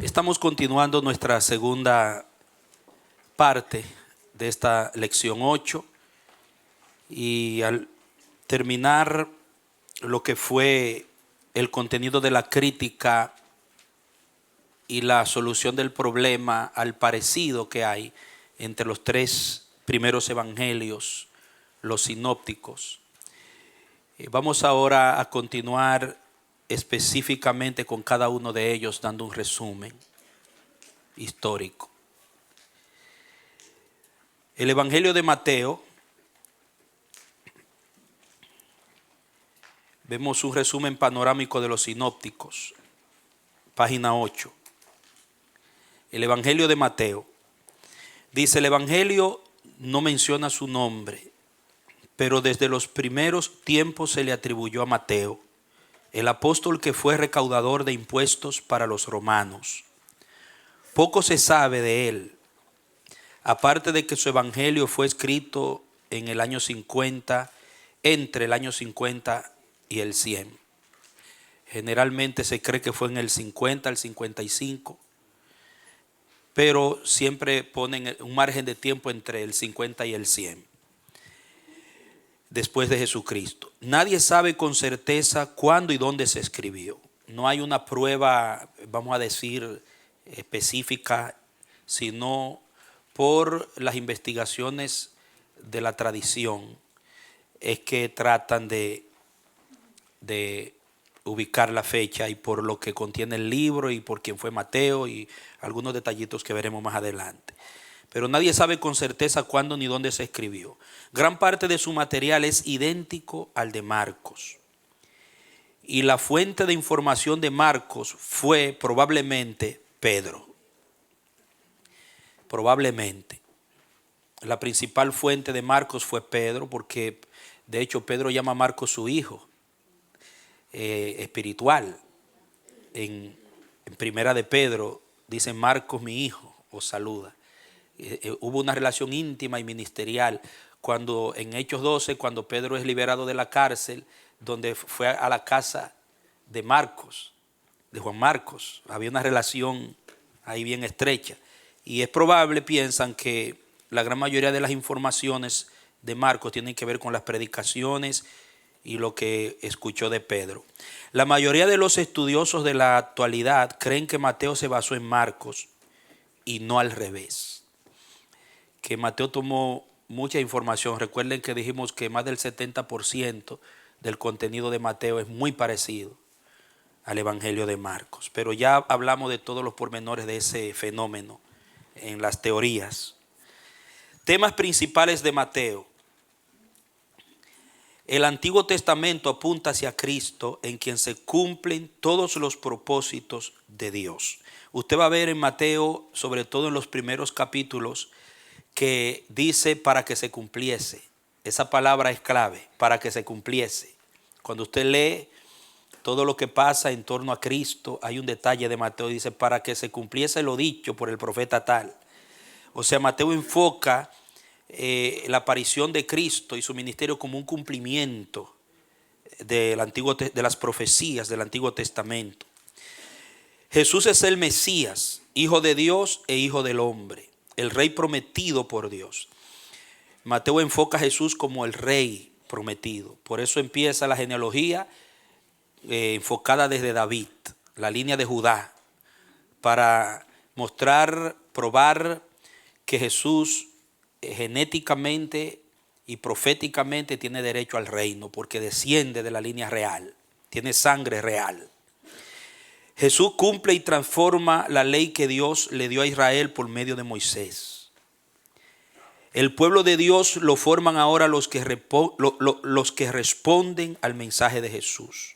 Estamos continuando nuestra segunda parte de esta lección 8 y al terminar lo que fue el contenido de la crítica y la solución del problema al parecido que hay entre los tres primeros evangelios, los sinópticos. Vamos ahora a continuar específicamente con cada uno de ellos, dando un resumen histórico. El Evangelio de Mateo, vemos un resumen panorámico de los sinópticos, página 8. El Evangelio de Mateo dice: el Evangelio no menciona su nombre, pero desde los primeros tiempos se le atribuyó a Mateo, el apóstol que fue recaudador de impuestos para los romanos. Poco se sabe de él, aparte de que su evangelio fue escrito en el año 50, entre el año 50 y el 100. Generalmente se cree que fue en el 50 al 55, pero siempre ponen un margen de tiempo entre el 50 y el 100. Después de Jesucristo. Nadie sabe con certeza cuándo y dónde se escribió. No hay una prueba, vamos a decir, específica, sino por las investigaciones de la tradición es que tratan de ubicar la fecha, y por lo que contiene el libro y por quién fue Mateo y algunos detallitos que veremos más adelante. Pero nadie sabe con certeza cuándo ni dónde se escribió. Gran parte de su material es idéntico al de Marcos. Y la fuente de información de Marcos fue probablemente Pedro. Probablemente. La principal fuente de Marcos fue Pedro, porque de hecho Pedro llama a Marcos su hijo espiritual. En primera de Pedro dice: Marcos mi hijo os saluda. Hubo una relación íntima y ministerial cuando en Hechos 12, cuando Pedro es liberado de la cárcel, donde fue a la casa de Marcos, de Juan Marcos. Había una relación ahí bien estrecha, y es probable, piensan, que la gran mayoría de las informaciones de Marcos tienen que ver con las predicaciones y lo que escuchó de Pedro. La mayoría de los estudiosos de la actualidad creen que Mateo se basó en Marcos y no al revés, que Mateo tomó mucha información. Recuerden que dijimos que más del 70% del contenido de Mateo es muy parecido al Evangelio de Marcos. Pero ya hablamos de todos los pormenores de ese fenómeno en las teorías. Temas principales de Mateo. El Antiguo Testamento apunta hacia Cristo, en quien se cumplen todos los propósitos de Dios. Usted va a ver en Mateo, sobre todo en los primeros capítulos, que dice para que se cumpliese. Esa palabra es clave, para que se cumpliese. Cuando usted lee todo lo que pasa en torno a Cristo, hay un detalle de Mateo, dice para que se cumpliese lo dicho por el profeta tal. O sea, Mateo enfoca la aparición de Cristo y su ministerio como un cumplimiento de las profecías del Antiguo Testamento. Jesús es el Mesías, hijo de Dios e hijo del hombre, el rey prometido por Dios. Mateo enfoca a Jesús como el rey prometido. Por eso empieza la genealogía enfocada desde David, la línea de Judá, para mostrar, probar que Jesús genéticamente y proféticamente tiene derecho al reino, porque desciende de la línea real, tiene sangre real. Jesús cumple y transforma la ley que Dios le dio a Israel por medio de Moisés. El pueblo de Dios lo forman ahora los que responden al mensaje de Jesús.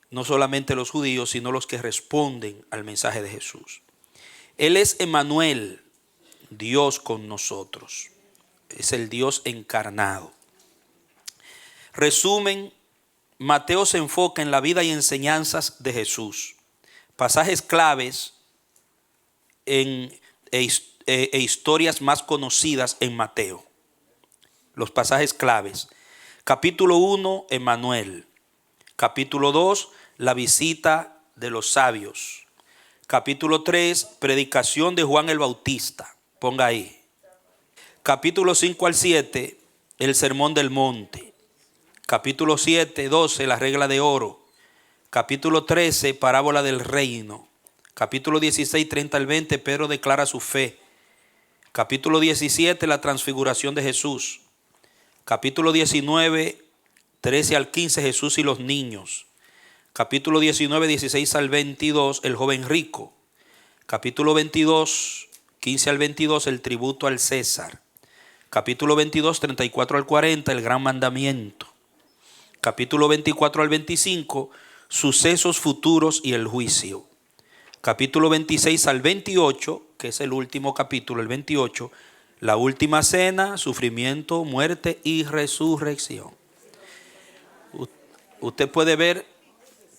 No solamente los judíos, sino los que responden al mensaje de Jesús. Él es Emmanuel, Dios con nosotros. Es el Dios encarnado. Resumen: Mateo se enfoca en la vida y enseñanzas de Jesús. Pasajes claves e historias más conocidas en Mateo. Los pasajes claves. Capítulo 1, Emmanuel. Capítulo 2, la visita de los sabios. Capítulo 3, predicación de Juan el Bautista. Ponga ahí. Capítulo 5 al 7, el sermón del monte. Capítulo 7, 12, la regla de oro. Capítulo 13, parábola del reino. Capítulo 16, 30 al 20, Pedro declara su fe. Capítulo 17, la transfiguración de Jesús. Capítulo 19, 13 al 15, Jesús y los niños. Capítulo 19, 16 al 22, el joven rico. Capítulo 22, 15 al 22, el tributo al César. Capítulo 22, 34 al 40, el gran mandamiento. Capítulo 24 al 25, sucesos futuros y el juicio. Capítulo 26 al 28, que es el último capítulo, el 28, la última cena, sufrimiento, muerte y resurrección. Usted puede ver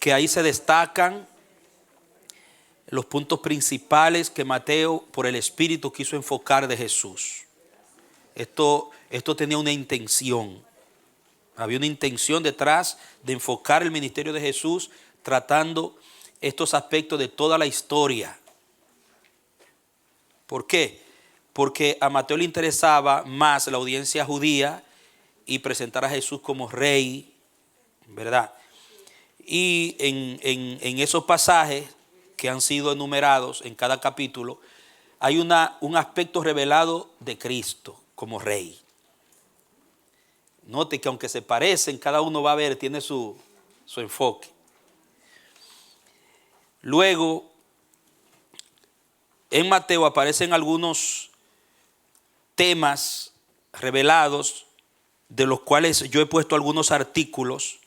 que ahí se destacan los puntos principales que Mateo por el Espíritu quiso enfocar de Jesús. Esto tenía una intención. Había una intención detrás de enfocar el ministerio de Jesús tratando estos aspectos de toda la historia. ¿Por qué? Porque a Mateo le interesaba más la audiencia judía y presentar a Jesús como rey, ¿verdad? Y en esos pasajes que han sido enumerados en cada capítulo, hay un aspecto revelado de Cristo como rey. Note que aunque se parecen, cada uno va a ver, tiene su enfoque. Luego, en Mateo aparecen algunos temas revelados, de los cuales yo he puesto algunos artículos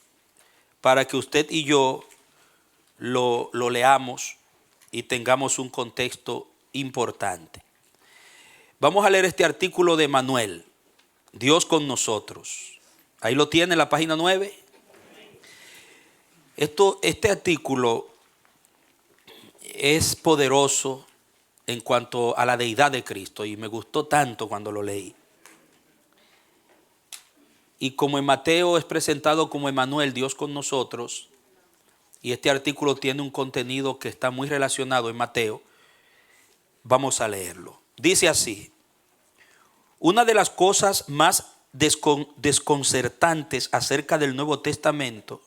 para que usted y yo lo leamos y tengamos un contexto importante. Vamos a leer este artículo de Manuel, Dios con nosotros. Ahí lo tiene en la página 9. Este artículo es poderoso en cuanto a la deidad de Cristo y me gustó tanto cuando lo leí. Y como en Mateo es presentado como Emmanuel, Dios con nosotros, y este artículo tiene un contenido que está muy relacionado en Mateo, vamos a leerlo. Dice así: una de las cosas más desconcertantes acerca del Nuevo Testamento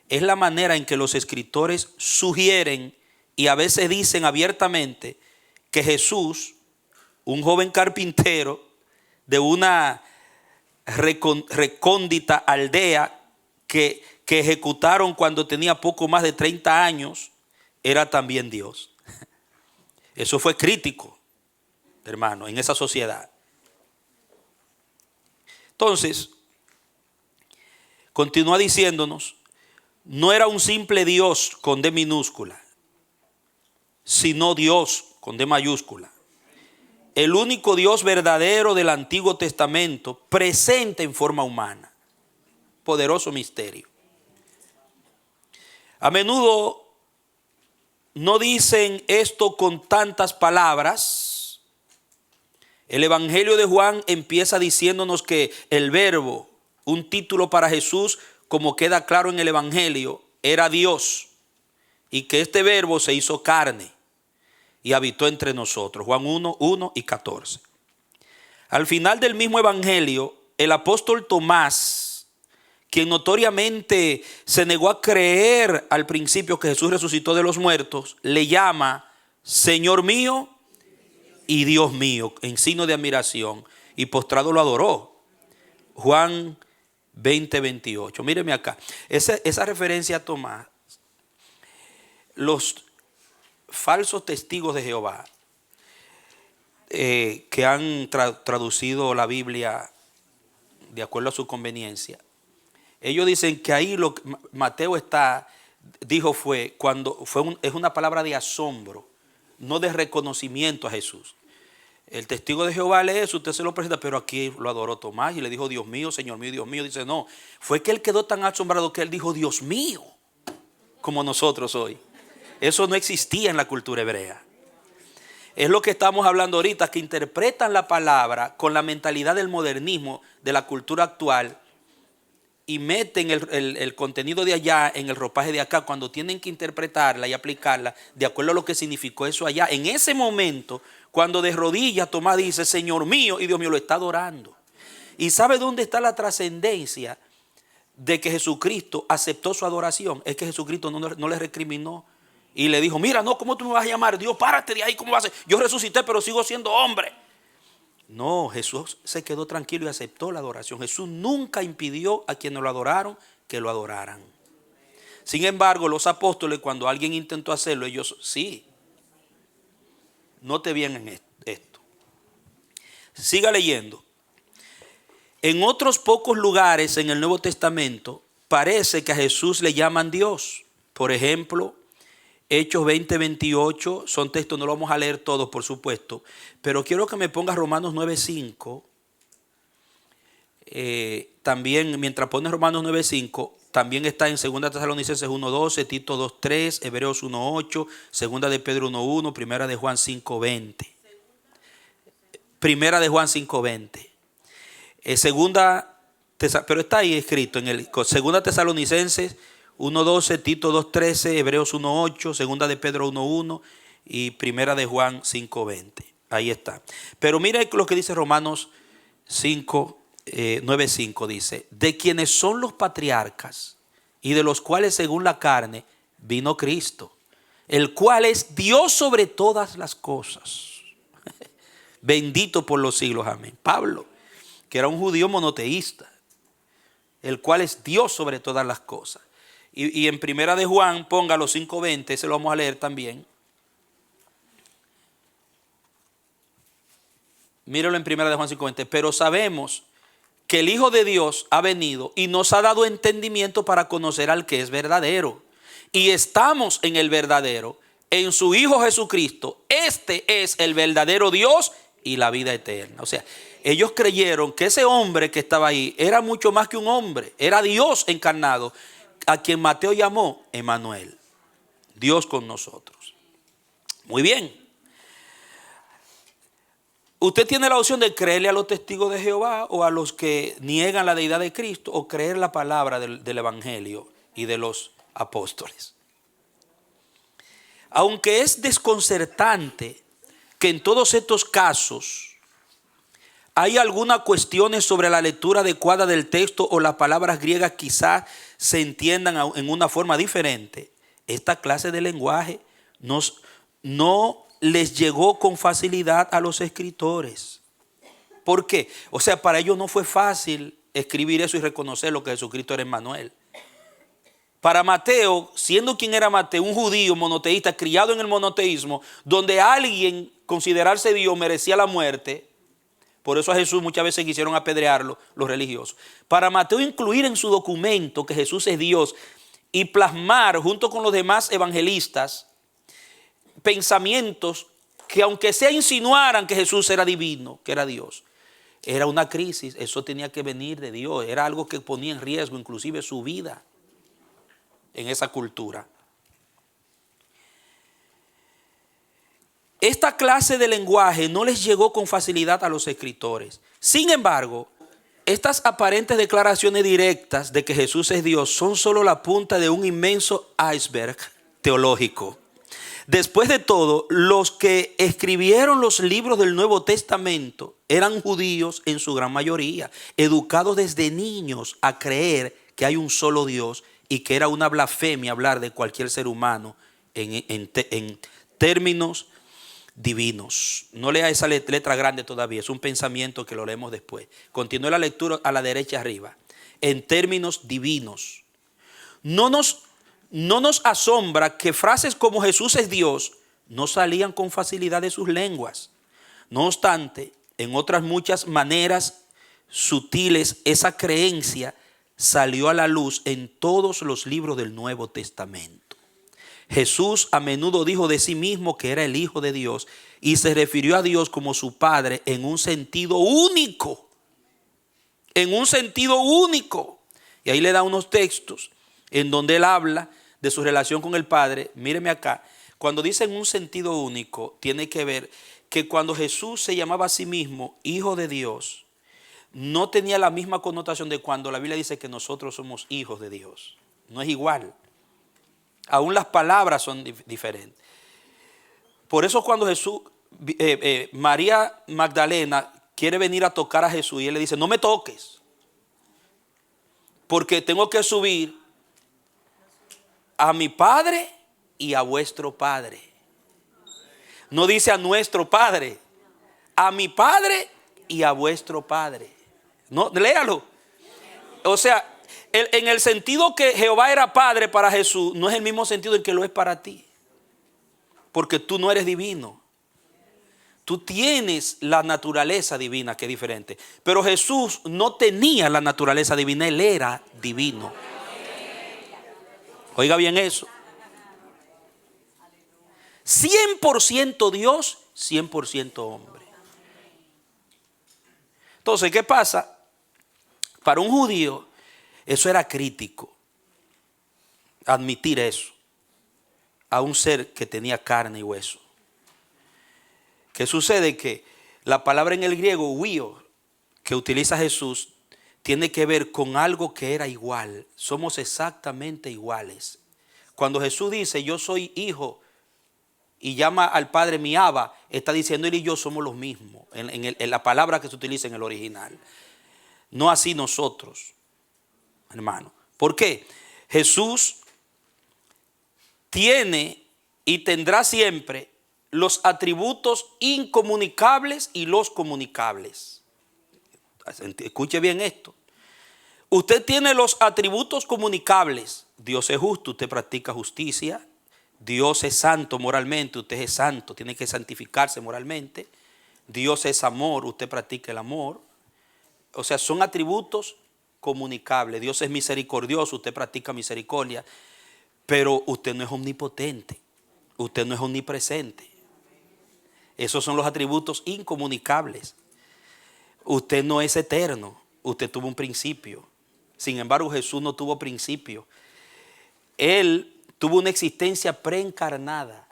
es la manera en que los escritores sugieren y a veces dicen abiertamente que Jesús, un joven carpintero de una recóndita aldea que ejecutaron cuando tenía poco más de 30 años, era también Dios. Eso fue crítico, hermano, en esa sociedad. Entonces, continúa diciéndonos, no era un simple Dios con D minúscula, sino Dios con D mayúscula. El único Dios verdadero del Antiguo Testamento presente en forma humana. Poderoso misterio. A menudo no dicen esto con tantas palabras. El Evangelio de Juan empieza diciéndonos que el Verbo, un título para Jesús, como queda claro en el Evangelio, era Dios, y que este Verbo se hizo carne y habitó entre nosotros. Juan 1, 1 y 14. Al final del mismo Evangelio, el apóstol Tomás, quien notoriamente se negó a creer al principio que Jesús resucitó de los muertos, le llama Señor mío y Dios mío, en signo de admiración, y postrado lo adoró. Juan 20, 28. Míreme acá. Esa referencia a Tomás, los falsos testigos de Jehová que han traducido la Biblia de acuerdo a su conveniencia, ellos dicen que ahí lo que Mateo dijo es una palabra de asombro, no de reconocimiento a Jesús. El testigo de Jehová lee eso, usted se lo presenta, pero aquí lo adoró Tomás y le dijo Dios mío, Señor mío, Dios mío. Dice no, fue que él quedó tan asombrado que él dijo Dios mío, como nosotros hoy. Eso no existía en la cultura hebrea. Es lo que estamos hablando ahorita, que interpretan la palabra con la mentalidad del modernismo de la cultura actual, y meten el contenido de allá en el ropaje de acá, cuando tienen que interpretarla y aplicarla de acuerdo a lo que significó eso allá. En ese momento, cuando de rodillas Tomás dice, Señor mío y Dios mío, lo está adorando. ¿Y sabe dónde está la trascendencia de que Jesucristo aceptó su adoración? Es que Jesucristo no le recriminó y le dijo, mira, no, ¿cómo tú me vas a llamar? Dios, párate de ahí, ¿cómo vas a ser? Yo resucité, pero sigo siendo hombre. No, Jesús se quedó tranquilo y aceptó la adoración. Jesús nunca impidió a quienes lo adoraron que lo adoraran. Sin embargo, los apóstoles, cuando alguien intentó hacerlo, ellos sí. Note bien en esto. Siga leyendo. En otros pocos lugares en el Nuevo Testamento parece que a Jesús le llaman Dios. Por ejemplo, Hechos 20:28, son textos, no lo vamos a leer todos, por supuesto, pero quiero que me pongas Romanos 9:5. También, mientras pones Romanos 9:5, también está en 2 Tesalonicenses 1:12, Tito 2:3, Hebreos 1:8, 2 de Pedro 1:1, Primera de Juan 5:20. Primera de Juan 5:20. Pero está ahí escrito en el 2 Tesalonicenses 1:12, Tito 2:13, Hebreos 1:8, Segunda de Pedro 1:1 y Primera de Juan 5:20. Ahí está. Pero mire lo que dice Romanos 9:5 dice, de quienes son los patriarcas y de los cuales según la carne vino Cristo, el cual es Dios sobre todas las cosas. Bendito por los siglos, amén. Pablo, que era un judío monoteísta, el cual es Dios sobre todas las cosas. Y en Primera de Juan, póngalo 5:20, ese lo vamos a leer también. Míralo en Primera de Juan 5:20. Pero sabemos que el Hijo de Dios ha venido y nos ha dado entendimiento para conocer al que es verdadero. Y estamos en el verdadero, en su Hijo Jesucristo. Este es el verdadero Dios y la vida eterna. O sea, ellos creyeron que ese hombre que estaba ahí era mucho más que un hombre, era Dios encarnado, a quien Mateo llamó Emmanuel, Dios con nosotros. Muy bien. Usted tiene la opción de creerle a los testigos de Jehová o a los que niegan la deidad de Cristo, o creer la palabra del Evangelio y de los apóstoles. Aunque es desconcertante que en todos estos casos hay algunas cuestiones sobre la lectura adecuada del texto o las palabras griegas quizás se entiendan en una forma diferente, esta clase de lenguaje no les llegó con facilidad a los escritores. ¿Por qué? O sea, para ellos no fue fácil escribir eso y reconocer lo que Jesucristo era Emmanuel. Para Mateo, siendo quien era Mateo, un judío monoteísta, criado en el monoteísmo, donde alguien considerarse Dios merecía la muerte. Por eso a Jesús muchas veces quisieron apedrearlo los religiosos. Para Mateo incluir en su documento que Jesús es Dios y plasmar junto con los demás evangelistas pensamientos que aunque sea insinuaran que Jesús era divino, que era Dios, era una crisis. Eso tenía que venir de Dios. Era algo que ponía en riesgo inclusive su vida en esa cultura. Esta clase de lenguaje no les llegó con facilidad a los escritores. Sin embargo, estas aparentes declaraciones directas de que Jesús es Dios son solo la punta de un inmenso iceberg teológico. Después de todo, los que escribieron los libros del Nuevo Testamento eran judíos en su gran mayoría, educados desde niños a creer que hay un solo Dios y que era una blasfemia hablar de cualquier ser humano en términos divinos. No lea esa letra grande todavía, es un pensamiento que lo leemos después. Continúe la lectura a la derecha arriba. En términos divinos. No nos asombra que frases como Jesús es Dios no salían con facilidad de sus lenguas. No obstante, en otras muchas maneras sutiles, esa creencia salió a la luz en todos los libros del Nuevo Testamento. Jesús a menudo dijo de sí mismo que era el Hijo de Dios y se refirió a Dios como su Padre en un sentido único. En un sentido único. Y ahí le da unos textos en donde él habla de su relación con el Padre. Míreme acá. Cuando dice en un sentido único, tiene que ver que cuando Jesús se llamaba a sí mismo Hijo de Dios, no tenía la misma connotación de cuando la Biblia dice que nosotros somos hijos de Dios. No es igual. Aún las palabras son diferentes. Por eso cuando Jesús, María Magdalena quiere venir a tocar a Jesús y él le dice, no me toques, porque tengo que subir a mi Padre y a vuestro Padre. No dice a nuestro Padre, a mi Padre y a vuestro Padre. No, léalo. O sea, en el sentido que Jehová era Padre para Jesús, no es el mismo sentido en que lo es para ti. Porque tú no eres divino. Tú tienes la naturaleza divina, que es diferente. Pero Jesús no tenía la naturaleza divina, él era divino. Oiga bien eso. 100% Dios, 100% hombre. Entonces, ¿qué pasa? Para un judío, eso era crítico. Admitir eso a un ser que tenía carne y hueso. ¿Qué sucede? Que la palabra en el griego, huio, que utiliza Jesús, tiene que ver con algo que era igual. Somos exactamente iguales. Cuando Jesús dice, yo soy hijo, y llama al Padre mi Abba, está diciendo él y yo somos los mismos, en la palabra que se utiliza en el original. No así nosotros, hermano. ¿Por qué? Jesús tiene y tendrá siempre los atributos incomunicables y los comunicables. Escuche bien esto. Usted tiene los atributos comunicables. Dios es justo, usted practica justicia. Dios es santo moralmente, usted es santo, tiene que santificarse moralmente. Dios es amor, usted practica el amor. O sea, son atributos comunicables. Dios es misericordioso, usted practica misericordia. Pero usted no es omnipotente, usted no es omnipresente. Esos son los atributos incomunicables. Usted no es eterno, usted tuvo un principio. Sin embargo, Jesús no tuvo principio. Él tuvo una existencia preencarnada.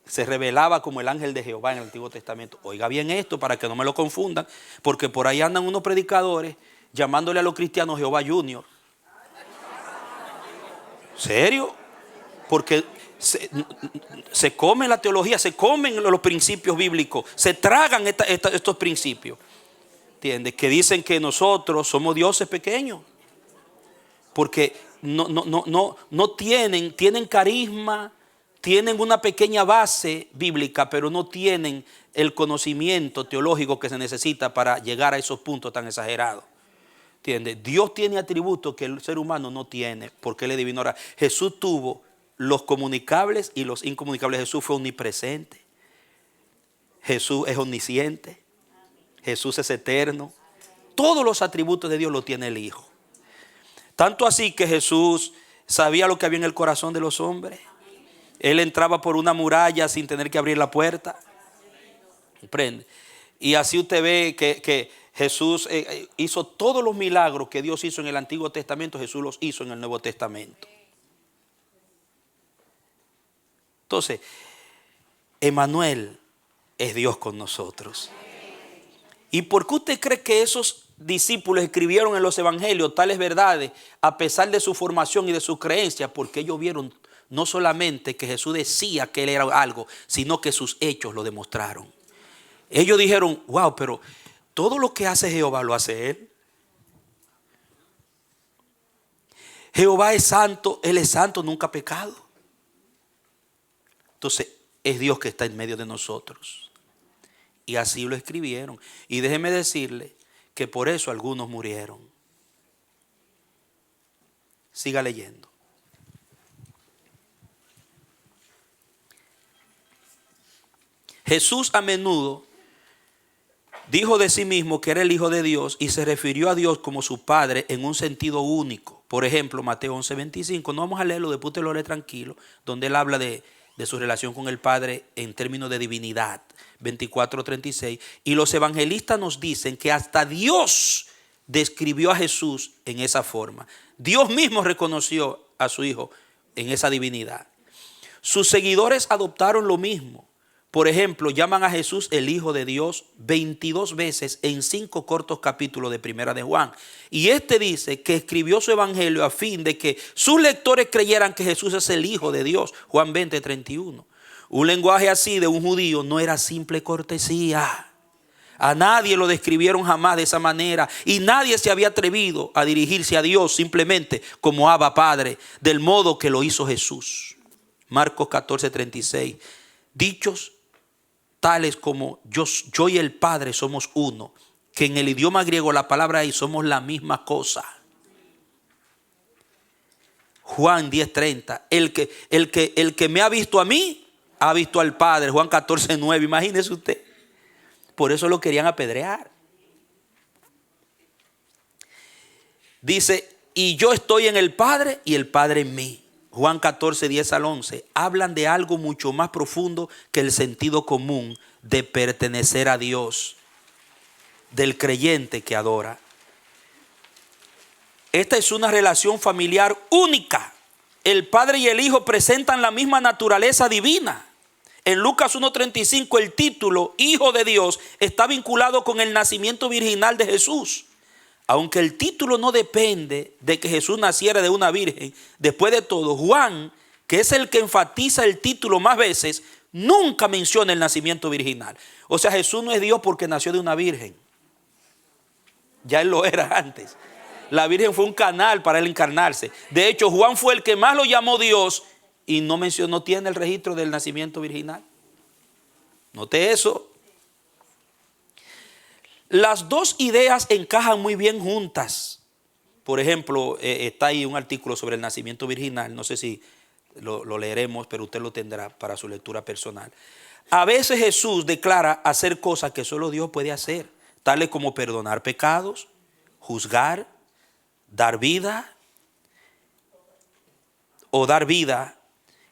Se revelaba como el ángel de Jehová en el Antiguo Testamento. Oiga bien esto para que no me lo confundan, porque por ahí andan unos predicadores llamándole a los cristianos Jehová Junior. ¿Serio? Porque se comen la teología, se comen los principios bíblicos, se tragan estos principios. ¿Entiendes? Que dicen que nosotros somos dioses pequeños. Porque no tienen carisma, tienen una pequeña base bíblica, pero no tienen el conocimiento teológico que se necesita para llegar a esos puntos tan exagerados. ¿Entiendes? Dios tiene atributos que el ser humano no tiene, porque él es divino. Ahora, Jesús tuvo los comunicables y los incomunicables. Jesús fue omnipresente. Jesús es omnisciente. Jesús es eterno. Todos los atributos de Dios los tiene el Hijo. Tanto así que Jesús sabía lo que había en el corazón de los hombres. Él entraba por una muralla sin tener que abrir la puerta. ¿Comprende? Y así usted ve que Jesús hizo todos los milagros que Dios hizo en el Antiguo Testamento, Jesús los hizo en el Nuevo Testamento. Entonces, Emmanuel es Dios con nosotros. ¿Y por qué usted cree que esos discípulos escribieron en los evangelios tales verdades a pesar de su formación y de sus creencias? Porque ellos vieron no solamente que Jesús decía que él era algo, sino que sus hechos lo demostraron. Ellos dijeron, wow, pero todo lo que hace Jehová lo hace él. Jehová es santo, él es santo, nunca ha pecado. Entonces es Dios que está en medio de nosotros. Y así lo escribieron. Y déjeme decirle que por eso algunos murieron. Siga leyendo. Jesús a menudo dijo de sí mismo que era el Hijo de Dios y se refirió a Dios como su Padre en un sentido único. Por ejemplo, Mateo 11:25. No vamos a leerlo, después te lo lee tranquilo, donde él habla de su relación con el Padre en términos de divinidad. 24:36. Y los evangelistas nos dicen que hasta Dios describió a Jesús en esa forma. Dios mismo reconoció a su Hijo en esa divinidad. Sus seguidores adoptaron lo mismo. Por ejemplo, llaman a Jesús el Hijo de Dios 22 veces en 5 cortos capítulos de Primera de Juan. Y este dice que escribió su evangelio a fin de que sus lectores creyeran que Jesús es el Hijo de Dios. Juan 20:31. Un lenguaje así de un judío no era simple cortesía. A nadie lo describieron jamás de esa manera y nadie se había atrevido a dirigirse a Dios simplemente como Abba Padre, del modo que lo hizo Jesús. Marcos 14:36. Dichos tales como yo y el Padre somos uno, que en el idioma griego la palabra ahí somos la misma cosa. Juan 10:30. El que me ha visto a mí, ha visto al Padre. Juan 14:9. Imagínese usted. Por eso lo querían apedrear. Dice, y yo estoy en el Padre y el Padre en mí. Juan 14:10-11. Hablan de algo mucho más profundo que el sentido común de pertenecer a Dios, del creyente que adora. Esta es una relación familiar única. El Padre y el Hijo presentan la misma naturaleza divina. En Lucas 1:35 el título Hijo de Dios está vinculado con el nacimiento virginal de Jesús. Aunque el título no depende de que Jesús naciera de una virgen, después de todo, Juan, que es el que enfatiza el título más veces, nunca menciona el nacimiento virginal. O sea, Jesús no es Dios porque nació de una virgen. Ya él lo era antes. La virgen fue un canal para él encarnarse. De hecho, Juan fue el que más lo llamó Dios y no tiene el registro del nacimiento virginal. Note eso. Las dos ideas encajan muy bien juntas. Por ejemplo, está ahí un artículo sobre el nacimiento virginal. No sé si lo leeremos, pero usted lo tendrá para su lectura personal. A veces Jesús declara hacer cosas que solo Dios puede hacer, tales como perdonar pecados, juzgar, dar vida o dar vida.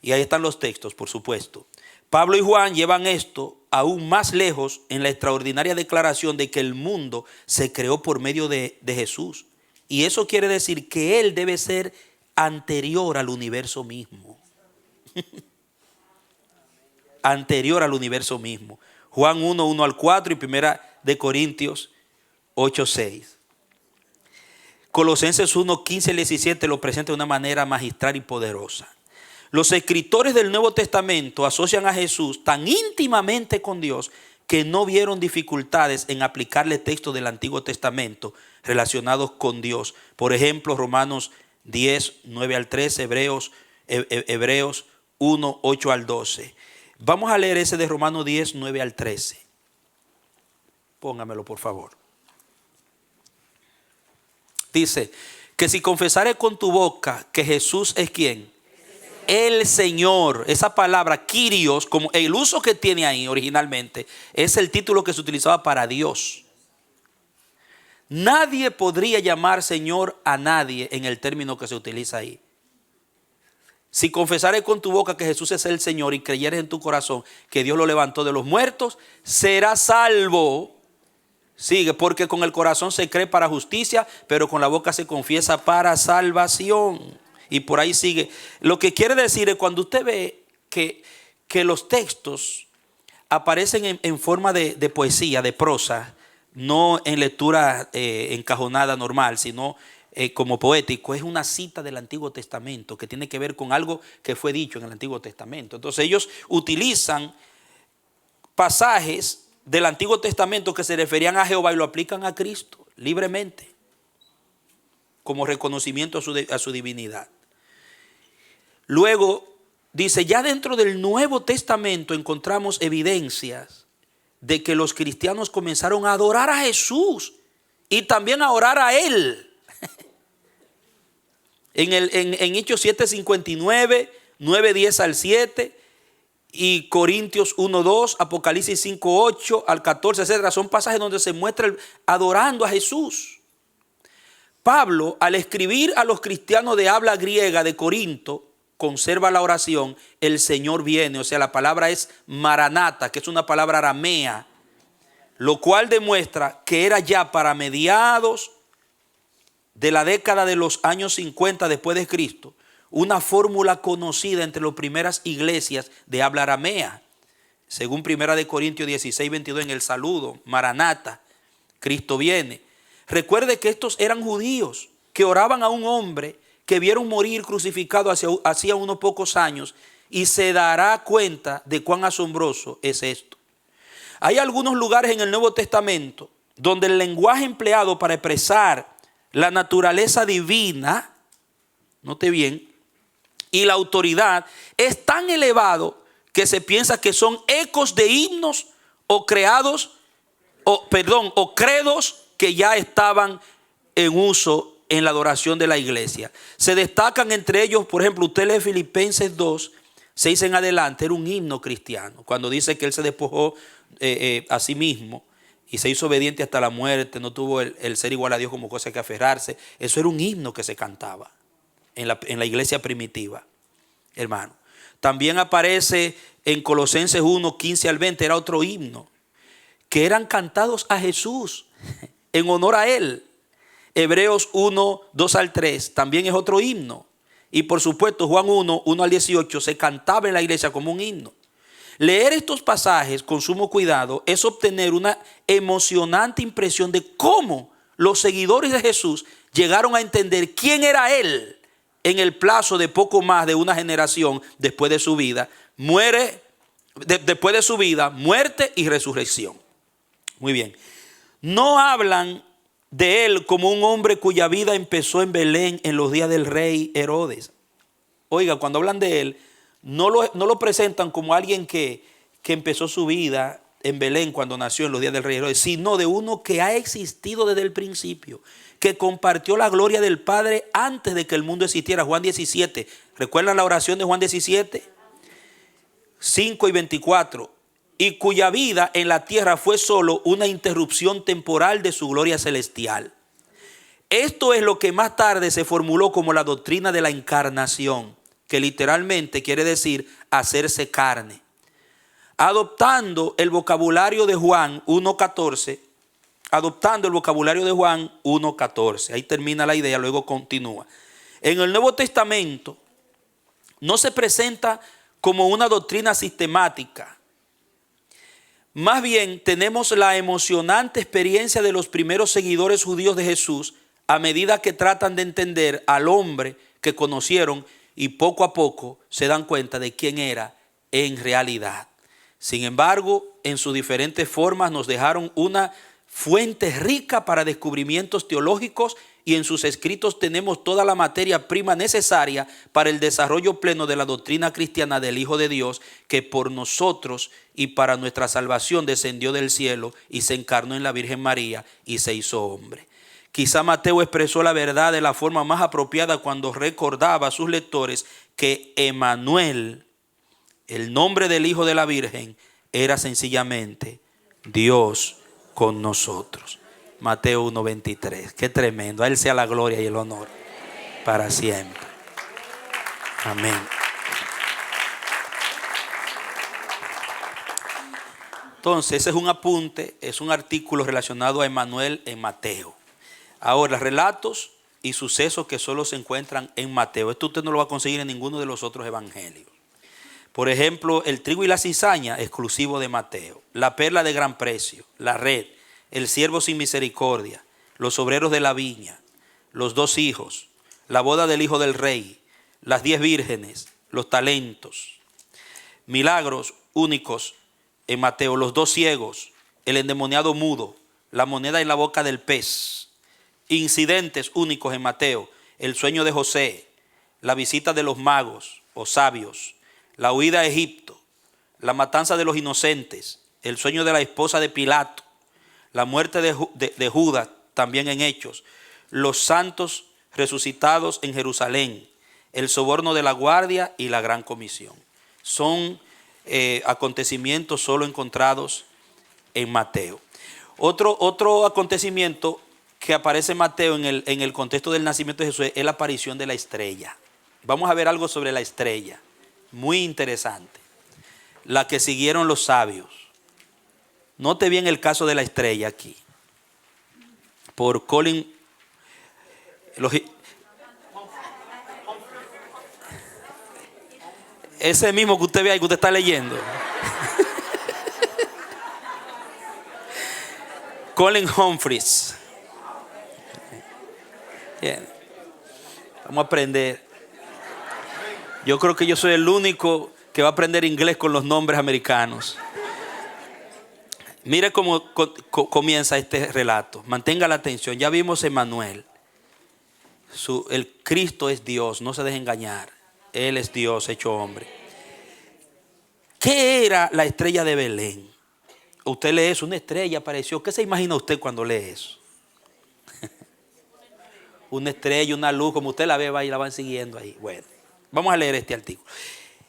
Y ahí están los textos, por supuesto. Pablo y Juan llevan esto aún más lejos en la extraordinaria declaración de que el mundo se creó por medio de Jesús. Y eso quiere decir que Él debe ser anterior al universo mismo. Anterior al universo mismo. Juan 1:1-4 y Primera de Corintios 8:6. Colosenses 1:15-17 lo presenta de una manera magistral y poderosa. Los escritores del Nuevo Testamento asocian a Jesús tan íntimamente con Dios que no vieron dificultades en aplicarle textos del Antiguo Testamento relacionados con Dios. Por ejemplo, Romanos 10:9-13, Hebreos 1:8-12. Vamos a leer ese de Romanos 10:9-13. Póngamelo, por favor. Dice que si confesares con tu boca que Jesús es ¿quién? El Señor. Esa palabra Kyrios, como el uso que tiene ahí originalmente, es el título que se utilizaba para Dios. Nadie podría llamar Señor a nadie en el término que se utiliza ahí. Si confesares con tu boca que Jesús es el Señor y creyeres en tu corazón que Dios lo levantó de los muertos, serás salvo. Sigue, porque con el corazón se cree para justicia, pero con la boca se confiesa para salvación. Y por ahí sigue. Lo que quiere decir es cuando usted ve que los textos aparecen en forma de poesía, de prosa, no en lectura encajonada normal, sino como poético, es una cita del Antiguo Testamento que tiene que ver con algo que fue dicho en el Antiguo Testamento. Entonces ellos utilizan pasajes del Antiguo Testamento que se referían a Jehová y lo aplican a Cristo libremente como reconocimiento a su divinidad. Luego dice, ya dentro del Nuevo Testamento encontramos evidencias de que los cristianos comenzaron a adorar a Jesús y también a orar a Él. En Hechos 7:59, 9:10-7 y Corintios 1:2, Apocalipsis 5:8-14, etc. Son pasajes donde se muestra adorando a Jesús. Pablo, al escribir a los cristianos de habla griega de Corinto, conserva la oración, el Señor viene. O sea, la palabra es maranata, que es una palabra aramea, lo cual demuestra que era ya para mediados de la década de los años 50 después de Cristo, una fórmula conocida entre las primeras iglesias de habla aramea. según 1 Corintios 16, 22, en el saludo, Maranata, Cristo viene. Recuerde que estos eran judíos que oraban a un hombre que vieron morir crucificado hacía unos pocos años, y se dará cuenta de cuán asombroso es esto. Hay algunos lugares en el Nuevo Testamento donde el lenguaje empleado para expresar la naturaleza divina, note bien, y la autoridad es tan elevado que se piensa que son ecos de himnos o credos que ya estaban en uso en la adoración de la iglesia. Se destacan entre ellos, por ejemplo, usted lee Filipenses 2, 6 en adelante, era un himno cristiano, cuando dice que él se despojó a sí mismo y se hizo obediente hasta la muerte, no tuvo el ser igual a Dios como cosa que aferrarse. Eso era un himno que se cantaba en la iglesia primitiva, hermano. También aparece en Colosenses 1, 15 al 20, era otro himno, que eran cantados a Jesús, en honor a Él. Hebreos 1, 2 al 3, también es otro himno. Y por supuesto Juan 1, 1 al 18 se cantaba en la iglesia como un himno. Leer estos pasajes con sumo cuidado es obtener una emocionante impresión de cómo los seguidores de Jesús llegaron a entender quién era Él en el plazo de poco más de una generación después de su vida, muerte y resurrección. Muy bien. No hablan de Él como un hombre cuya vida empezó en Belén en los días del rey Herodes. Oiga, cuando hablan de Él, no lo presentan como alguien que empezó su vida en Belén cuando nació en los días del rey Herodes, sino de uno que ha existido desde el principio, que compartió la gloria del Padre antes de que el mundo existiera. Juan 17, ¿recuerdan la oración de Juan 17? 5 y 24. Y cuya vida en la tierra fue solo una interrupción temporal de su gloria celestial. Esto es lo que más tarde se formuló como la doctrina de la encarnación, que literalmente quiere decir hacerse carne. Adoptando el vocabulario de Juan 1.14, ahí termina la idea, luego continúa. En el Nuevo Testamento no se presenta como una doctrina sistemática. Más bien tenemos la emocionante experiencia de los primeros seguidores judíos de Jesús a medida que tratan de entender al hombre que conocieron y poco a poco se dan cuenta de quién era en realidad. Sin embargo, en sus diferentes formas nos dejaron una fuente rica para descubrimientos teológicos, y en sus escritos tenemos toda la materia prima necesaria para el desarrollo pleno de la doctrina cristiana del Hijo de Dios, que por nosotros y para nuestra salvación descendió del cielo y se encarnó en la Virgen María y se hizo hombre. Quizá Mateo expresó la verdad de la forma más apropiada cuando recordaba a sus lectores que Emmanuel, el nombre del Hijo de la Virgen, era sencillamente Dios con nosotros. Mateo 1:23. Qué tremendo. A Él sea la gloria y el honor para siempre. Amén. Entonces, ese es un apunte, es un artículo relacionado a Emmanuel en Mateo. Ahora, relatos y sucesos que solo se encuentran en Mateo. Esto usted no lo va a conseguir en ninguno de los otros evangelios. Por ejemplo, el trigo y la cizaña, exclusivo de Mateo. La perla de gran precio, la red, el siervo sin misericordia, los obreros de la viña, los 2 hijos, la boda del hijo del rey, las 10 vírgenes, los talentos, milagros únicos en Mateo, los 2 ciegos, el endemoniado mudo, la moneda en la boca del pez, incidentes únicos en Mateo, el sueño de José, la visita de los magos o sabios, la huida a Egipto, la matanza de los inocentes, el sueño de la esposa de Pilato, la muerte de Judas, también en Hechos, los santos resucitados en Jerusalén, el soborno de la guardia y la gran comisión. Son acontecimientos solo encontrados en Mateo. Otro acontecimiento que aparece en Mateo en el contexto del nacimiento de Jesús es la aparición de la estrella. Vamos a ver algo sobre la estrella, muy interesante. La que siguieron los sabios. Note bien el caso de la estrella aquí. Por Colin. Ese mismo que usted ve ahí, que usted está leyendo. Colin Humphreys. Bien. Vamos a aprender. Yo creo que yo soy el único que va a aprender inglés con los nombres americanos. Mire cómo comienza este relato. Mantenga la atención. Ya vimos Emmanuel. El Cristo es Dios, no se deje engañar. Él es Dios hecho hombre. ¿Qué era la estrella de Belén? Usted lee eso, una estrella apareció. ¿Qué se imagina usted cuando lee eso? Una estrella, una luz, como usted la ve, va y la van siguiendo ahí. Bueno, vamos a leer este artículo.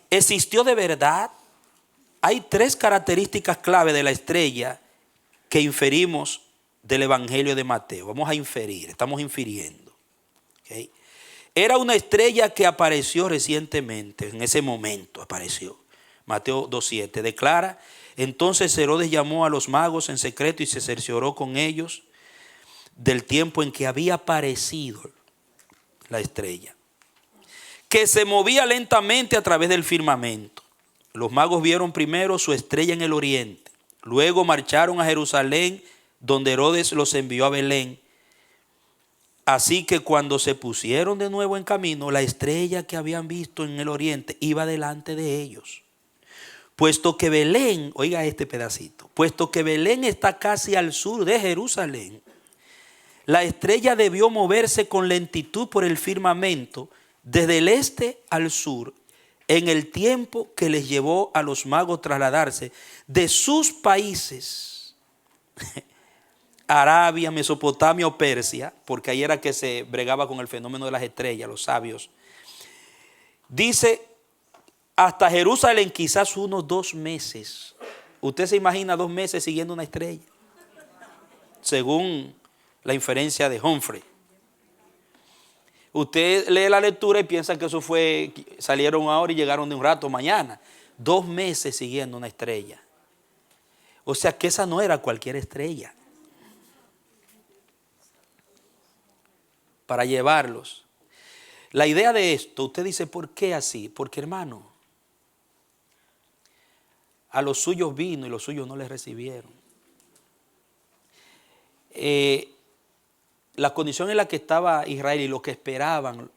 ¿Existió de verdad? Hay tres características clave de la estrella que inferimos del Evangelio de Mateo. Vamos a inferir, estamos infiriendo. ¿Okay? Era una estrella que apareció recientemente, en ese momento apareció. Mateo 2:7 declara: entonces Herodes llamó a los magos en secreto y se cercioró con ellos del tiempo en que había aparecido la estrella, que se movía lentamente a través del firmamento. Los magos vieron primero su estrella en el oriente, luego marcharon a Jerusalén, donde Herodes los envió a Belén. Así que cuando se pusieron de nuevo en camino, la estrella que habían visto en el oriente iba delante de ellos. Puesto que Belén, oiga este pedacito, puesto que Belén está casi al sur de Jerusalén, la estrella debió moverse con lentitud por el firmamento desde el este al sur, en el tiempo que les llevó a los magos trasladarse de sus países, Arabia, Mesopotamia o Persia, porque ahí era que se bregaba con el fenómeno de las estrellas, los sabios. Dice, hasta Jerusalén quizás unos 2 meses. ¿Usted se imagina 2 meses siguiendo una estrella? Según la inferencia de Humphrey. Usted lee la lectura y piensa que eso fue, salieron ahora y llegaron de un rato mañana. 2 meses siguiendo una estrella. O sea que esa no era cualquier estrella. Para llevarlos. La idea de esto, usted dice, ¿por qué así? Porque, hermano, a los suyos vino y los suyos no les recibieron. La condición en la que estaba Israel y lo que esperaban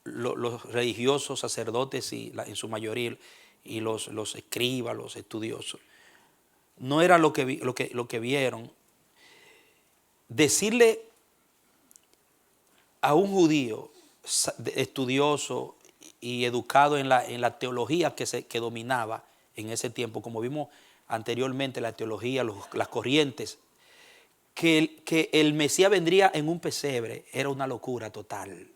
los religiosos, sacerdotes y en su mayoría, y los escribas, los estudiosos, no era lo que vieron. Decirle a un judío estudioso y educado en la teología que dominaba en ese tiempo, como vimos anteriormente, la teología, las corrientes, que el Mesías vendría en un pesebre, era una locura total.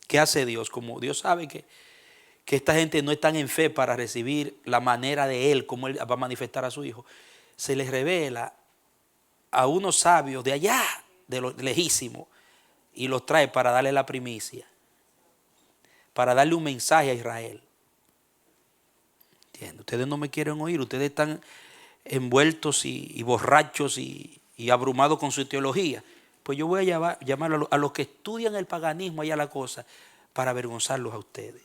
¿Qué hace Dios? Como Dios sabe que esta gente no está en fe para recibir la manera de Él, como Él va a manifestar a su Hijo, se les revela a unos sabios de allá, de lo lejísimo, y los trae para darle la primicia, para darle un mensaje a Israel. ¿Entienden? Ustedes no me quieren oír, ustedes están envueltos y borrachos y abrumados con su teología. Pues yo voy a llamar a los que estudian el paganismo allá la cosa para avergonzarlos a ustedes.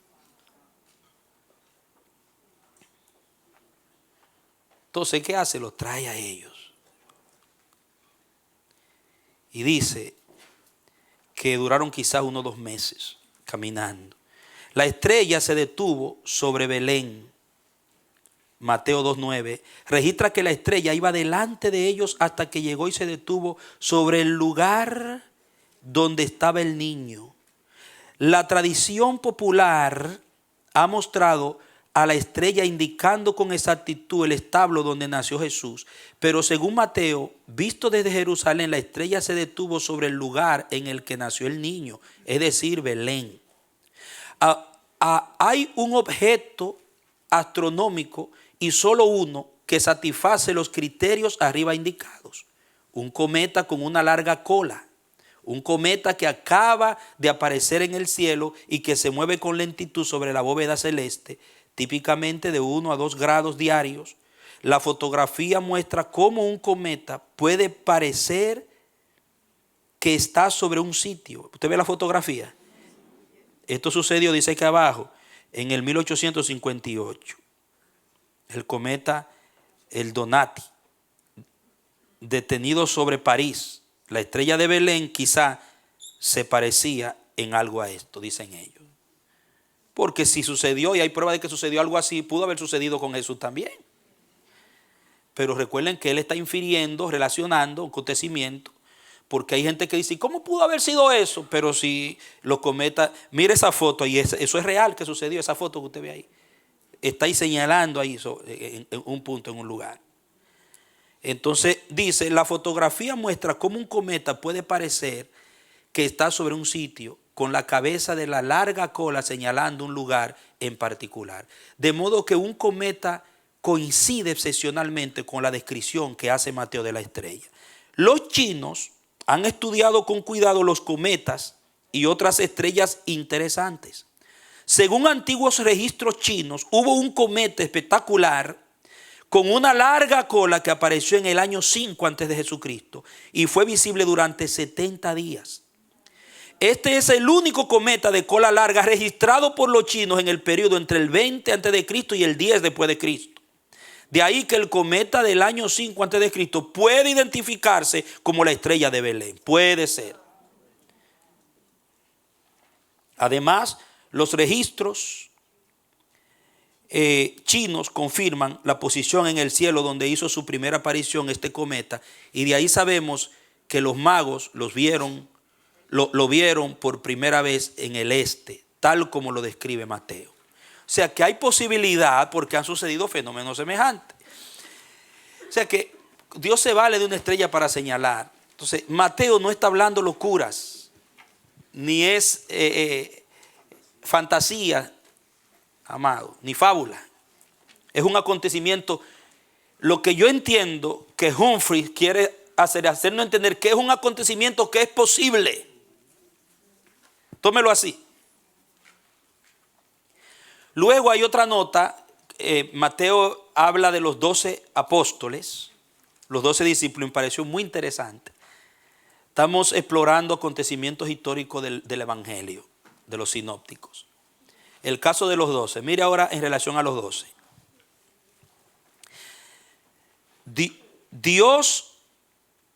Entonces, ¿qué hace? Los trae a ellos. Y dice que duraron quizás unos 2 meses caminando. La estrella se detuvo sobre Belén. Mateo 2:9 registra que la estrella iba delante de ellos hasta que llegó y se detuvo sobre el lugar donde estaba el niño. La tradición popular ha mostrado a la estrella indicando con exactitud el establo donde nació Jesús, pero según Mateo, visto desde Jerusalén, la estrella se detuvo sobre el lugar en el que nació el niño, es decir, Belén. Hay un objeto astronómico y solo uno que satisface los criterios arriba indicados. Un cometa con una larga cola. Un cometa que acaba de aparecer en el cielo y que se mueve con lentitud sobre la bóveda celeste, típicamente de 1 a 2 grados diarios. La fotografía muestra cómo un cometa puede parecer que está sobre un sitio. ¿Usted ve la fotografía? Esto sucedió, dice aquí abajo, en el 1858. El cometa, el Donati. detenido sobre París. La estrella de Belén quizá se parecía en algo a esto, dicen ellos. Porque si sucedió, y hay prueba de que sucedió algo así, pudo haber sucedido con Jesús también. Pero recuerden que él está infiriendo, relacionando un acontecimiento, porque hay gente que dice, ¿cómo pudo haber sido eso? Pero si los cometas, mire esa foto, y eso es real que sucedió, esa foto que usted ve ahí. Está ahí señalando ahí en un punto, en un lugar. Entonces dice, la fotografía muestra cómo un cometa puede parecer que está sobre un sitio con la cabeza de la larga cola señalando un lugar en particular. De modo que un cometa coincide excepcionalmente con la descripción que hace Mateo de la estrella. Los chinos han estudiado con cuidado los cometas y otras estrellas interesantes. Según antiguos registros chinos, hubo un cometa espectacular con una larga cola que apareció en el año 5 antes de Jesucristo y fue visible durante 70 días. Este es el único cometa de cola larga registrado por los chinos en el periodo entre el 20 antes de Cristo y el 10 después de Cristo. De ahí que el cometa del año 5 antes de Cristo puede identificarse como la estrella de Belén. Puede ser. Además, los registros chinos confirman la posición en el cielo donde hizo su primera aparición este cometa, y de ahí sabemos que los magos lo vieron por primera vez en el este, tal como lo describe Mateo. O sea que hay posibilidad porque han sucedido fenómenos semejantes. O sea que Dios se vale de una estrella para señalar. Entonces Mateo no está hablando locuras, ni es fantasía, amado, ni fábula. Es un acontecimiento. Lo que yo entiendo que Humphreys quiere hacernos entender que es un acontecimiento que es posible. Tómelo así. Luego hay otra nota. Mateo habla de los 12 apóstoles, los 12 discípulos. Me pareció muy interesante. Estamos explorando acontecimientos históricos del Evangelio, de los sinópticos. El caso de los 12. Mire ahora en relación a los 12. Dios,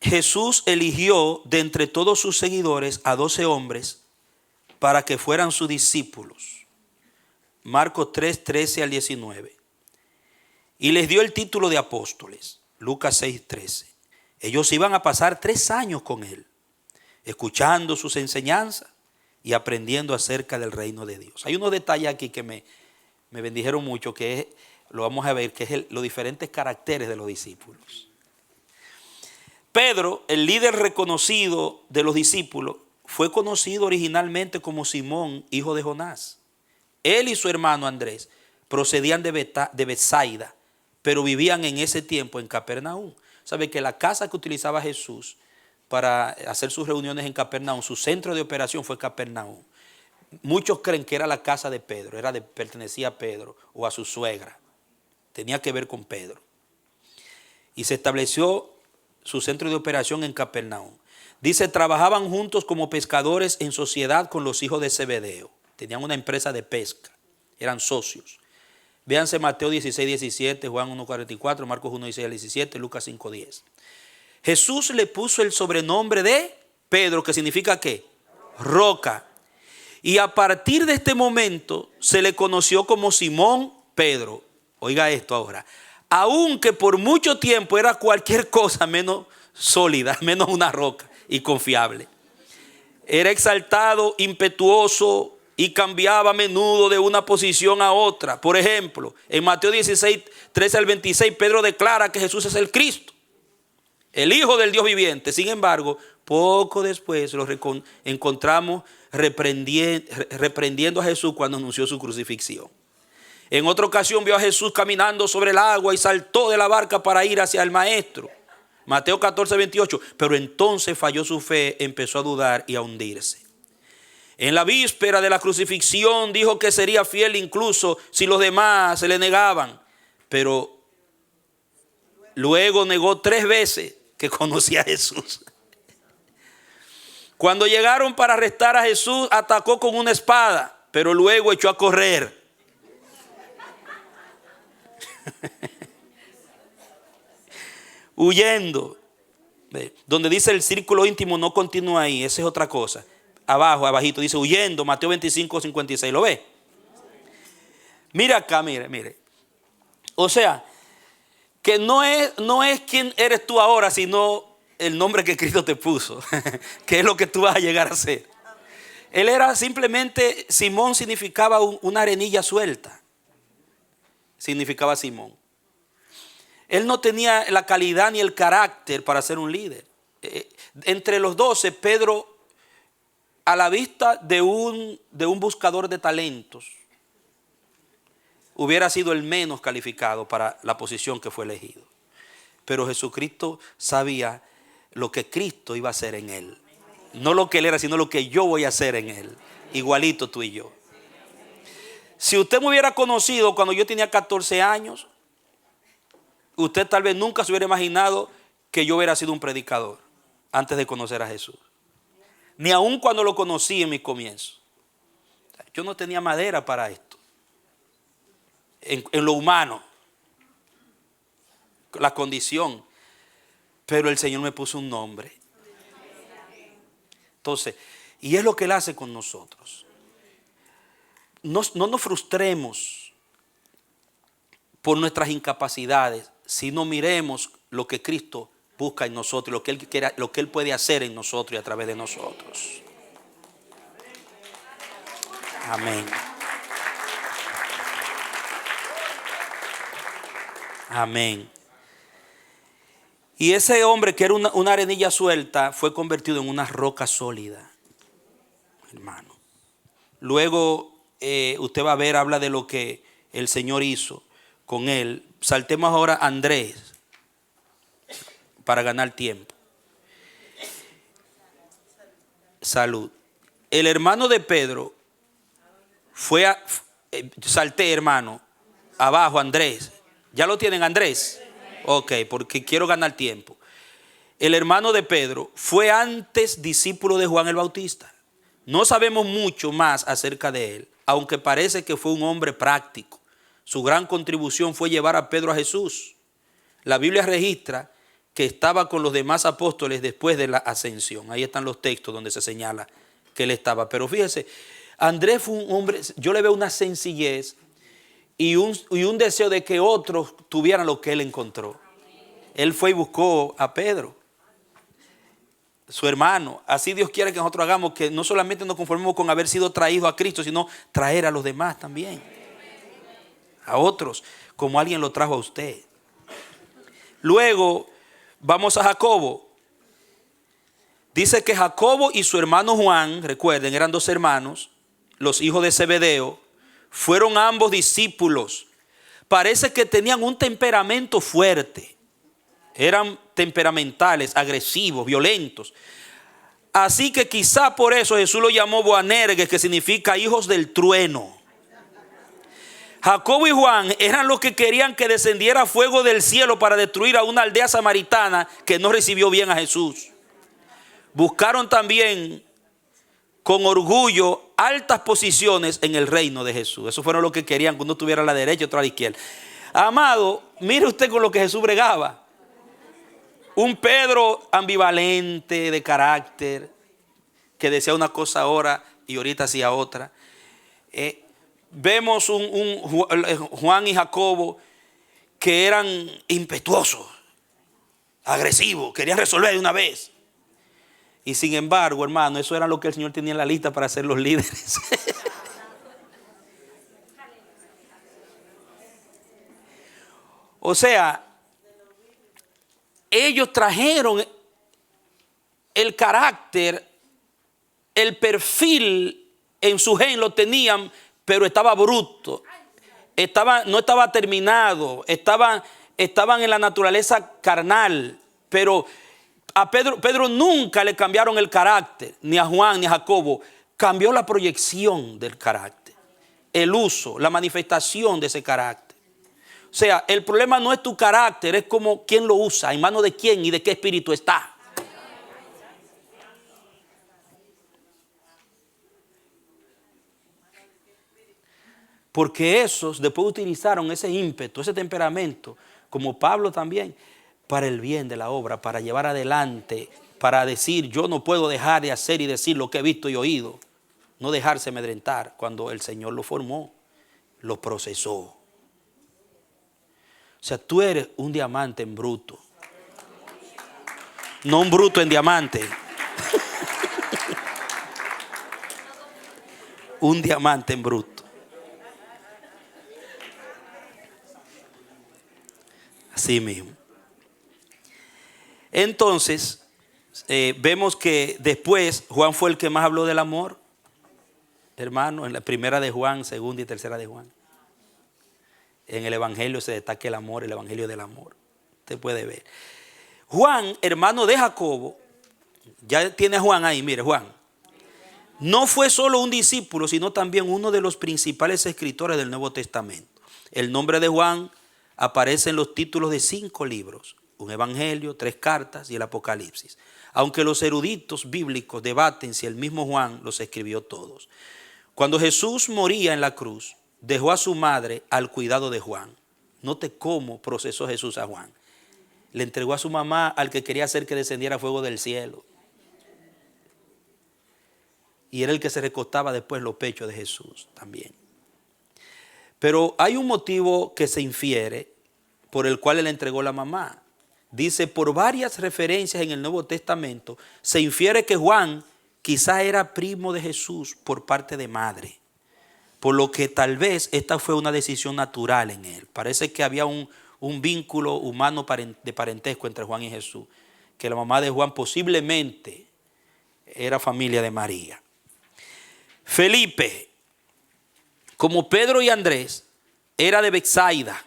Jesús eligió de entre todos sus seguidores a 12 hombres para que fueran sus discípulos. Marcos 3, 13 al 19. Y les dio el título de apóstoles. Lucas 6, 13. Ellos iban a pasar 3 años con él, escuchando sus enseñanzas y aprendiendo acerca del reino de Dios. Hay unos detalles aquí que me bendijeron mucho, que lo vamos a ver, que es los diferentes caracteres de los discípulos. Pedro, el líder reconocido de los discípulos, fue conocido originalmente como Simón, hijo de Jonás. Él y su hermano Andrés procedían de Betsaida, pero vivían en ese tiempo en Capernaum. Sabe que la casa que utilizaba Jesús para hacer sus reuniones en Capernaum, su centro de operación fue Capernaum. Muchos creen que era la casa de Pedro, pertenecía a Pedro o a su suegra. Tenía que ver con Pedro. Y se estableció su centro de operación en Capernaum. Dice, trabajaban juntos como pescadores en sociedad con los hijos de Zebedeo. Tenían una empresa de pesca, eran socios. Véanse Mateo 16, 17, Juan 1, 44, Marcos 1, 16 al 17, Lucas 5, 10. Jesús le puso el sobrenombre de Pedro, que significa ¿qué? Roca. Y a partir de este momento se le conoció como Simón Pedro. Oiga esto ahora. Aunque por mucho tiempo era cualquier cosa menos sólida, menos una roca y confiable. Era exaltado, impetuoso y cambiaba a menudo de una posición a otra. Por ejemplo, en Mateo 16, 13 al 26, Pedro declara que Jesús es el Cristo, el Hijo del Dios viviente. Sin embargo, poco después lo encontramos reprendiendo a Jesús cuando anunció su crucifixión. En otra ocasión vio a Jesús caminando sobre el agua y saltó de la barca para ir hacia el maestro. Mateo 14, 28. Pero entonces falló su fe, empezó a dudar y a hundirse. En la víspera de la crucifixión dijo que sería fiel incluso si los demás se le negaban. Pero luego negó 3 veces que conocía a Jesús. Cuando llegaron para arrestar a Jesús, atacó con una espada, pero luego echó a correr. Huyendo. Donde dice el círculo íntimo no continúa ahí, esa es otra cosa. Abajo, abajito, dice huyendo, Mateo 25:56, ¿lo ve? Mira acá, mire. O sea, que no es quién eres tú ahora, sino el nombre que Cristo te puso, que es lo que tú vas a llegar a ser. Él era simplemente, Simón significaba una arenilla suelta, significaba Simón. Él no tenía la calidad ni el carácter para ser un líder. Entre los 12, Pedro, a la vista de un buscador de talentos, hubiera sido el menos calificado para la posición que fue elegido. Pero Jesucristo sabía lo que Cristo iba a hacer en él. No lo que él era, sino lo que yo voy a hacer en él. Igualito tú y yo. Si usted me hubiera conocido cuando yo tenía 14 años, usted tal vez nunca se hubiera imaginado que yo hubiera sido un predicador antes de conocer a Jesús. Ni aun cuando lo conocí en mis comienzos. Yo no tenía madera para esto. En lo humano. La condición. Pero el Señor me puso un nombre. Entonces, y es lo que Él hace con nosotros. No nos frustremos por nuestras incapacidades, sino miremos lo que Cristo busca en nosotros, lo que Él puede hacer en nosotros y a través de nosotros. Amén. Amén. Y ese hombre que era una arenilla suelta fue convertido en una roca sólida, hermano. Luego usted va a ver, habla de lo que el Señor hizo con él. Saltemos ahora a Andrés para ganar tiempo. Salud. El hermano de Pedro fue a... salté, hermano. Abajo, Andrés. ¿Ya lo tienen, Andrés? Ok, porque quiero ganar tiempo. El hermano de Pedro fue antes discípulo de Juan el Bautista. No sabemos mucho más acerca de él, aunque parece que fue un hombre práctico. Su gran contribución fue llevar a Pedro a Jesús. La Biblia registra que estaba con los demás apóstoles después de la ascensión. Ahí están los textos donde se señala que él estaba. Pero fíjese, Andrés fue un hombre, yo le veo una sencillez y un deseo de que otros tuvieran lo que él encontró. Él fue y buscó a Pedro, su hermano. Así Dios quiere que nosotros hagamos, que no solamente nos conformemos con haber sido traídos a Cristo, sino traer a los demás también. A otros, como alguien lo trajo a usted. Luego vamos a Jacobo. Dice que Jacobo y su hermano Juan, recuerden, eran dos hermanos, los hijos de Zebedeo, fueron ambos discípulos. Parece que tenían un temperamento fuerte. Eran temperamentales, agresivos, violentos. Así que quizá por eso Jesús lo llamó Boanerges, que significa hijos del trueno. Jacobo y Juan eran los que querían que descendiera fuego del cielo para destruir a una aldea samaritana que no recibió bien a Jesús. Buscaron también con orgullo altas posiciones en el reino de Jesús. Eso fueron lo que querían, que uno tuviera a la derecha y otro a la izquierda. Amado, mire usted con lo que Jesús bregaba. Un Pedro ambivalente de carácter, que decía una cosa ahora y ahorita hacía otra. Vemos un Juan y Jacobo que eran impetuosos, agresivos, querían resolver de una vez. Y sin embargo, hermano, eso era lo que el Señor tenía en la lista para ser los líderes. O sea, ellos trajeron el carácter, el perfil en su gen lo tenían, pero estaba bruto, no estaba terminado, estaban en la naturaleza carnal. Pero a Pedro nunca le cambiaron el carácter, ni a Juan ni a Jacobo. Cambió la proyección del carácter, el uso, la manifestación de ese carácter. O sea, el problema no es tu carácter, es como quién lo usa, en manos de quién y de qué espíritu está. Porque esos después utilizaron ese ímpetu, ese temperamento, como Pablo también, para el bien de la obra, para llevar adelante, para decir, yo no puedo dejar de hacer y decir lo que he visto y oído. No dejarse amedrentar cuando el Señor lo formó, lo procesó. O sea, tú eres un diamante en bruto. No un bruto en diamante. Un diamante en bruto. Así mismo. Entonces, vemos que después Juan fue el que más habló del amor, hermano, en la primera de Juan, segunda y tercera de Juan. En el Evangelio se destaca el amor, el Evangelio del amor. Usted puede ver. Juan, hermano de Jacobo, ya tiene a Juan ahí, mire, Juan. No fue solo un discípulo, sino también uno de los principales escritores del Nuevo Testamento. El nombre de Juan aparece en los títulos de 5 libros, un evangelio, 3 cartas y el Apocalipsis. Aunque los eruditos bíblicos debaten si el mismo Juan los escribió todos. Cuando Jesús moría en la cruz, dejó a su madre al cuidado de Juan. Note cómo procesó Jesús a Juan. Le entregó a su mamá al que quería hacer que descendiera fuego del cielo. Y era el que se recostaba después en los pechos de Jesús también. Pero hay un motivo que se infiere por el cual él entregó la mamá. Dice, por varias referencias en el Nuevo Testamento, se infiere que Juan quizá era primo de Jesús por parte de madre. Por lo que tal vez esta fue una decisión natural en él. Parece que había un vínculo humano de parentesco entre Juan y Jesús. Que la mamá de Juan posiblemente era familia de María. Felipe, como Pedro y Andrés, era de Betsaida.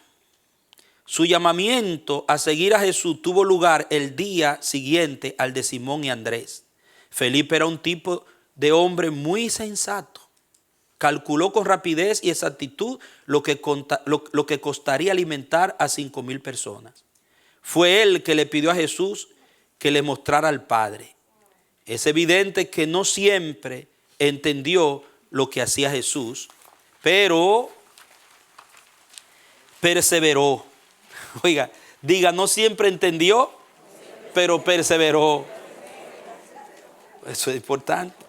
Su llamamiento a seguir a Jesús tuvo lugar el día siguiente al de Simón y Andrés. Felipe era un tipo de hombre muy sensato. Calculó con rapidez y exactitud lo que costaría alimentar a 5,000 personas. Fue él que le pidió a Jesús que le mostrara al Padre. Es evidente que no siempre entendió lo que hacía Jesús, pero perseveró. Oiga, diga, no siempre entendió, pero perseveró. Eso es importante.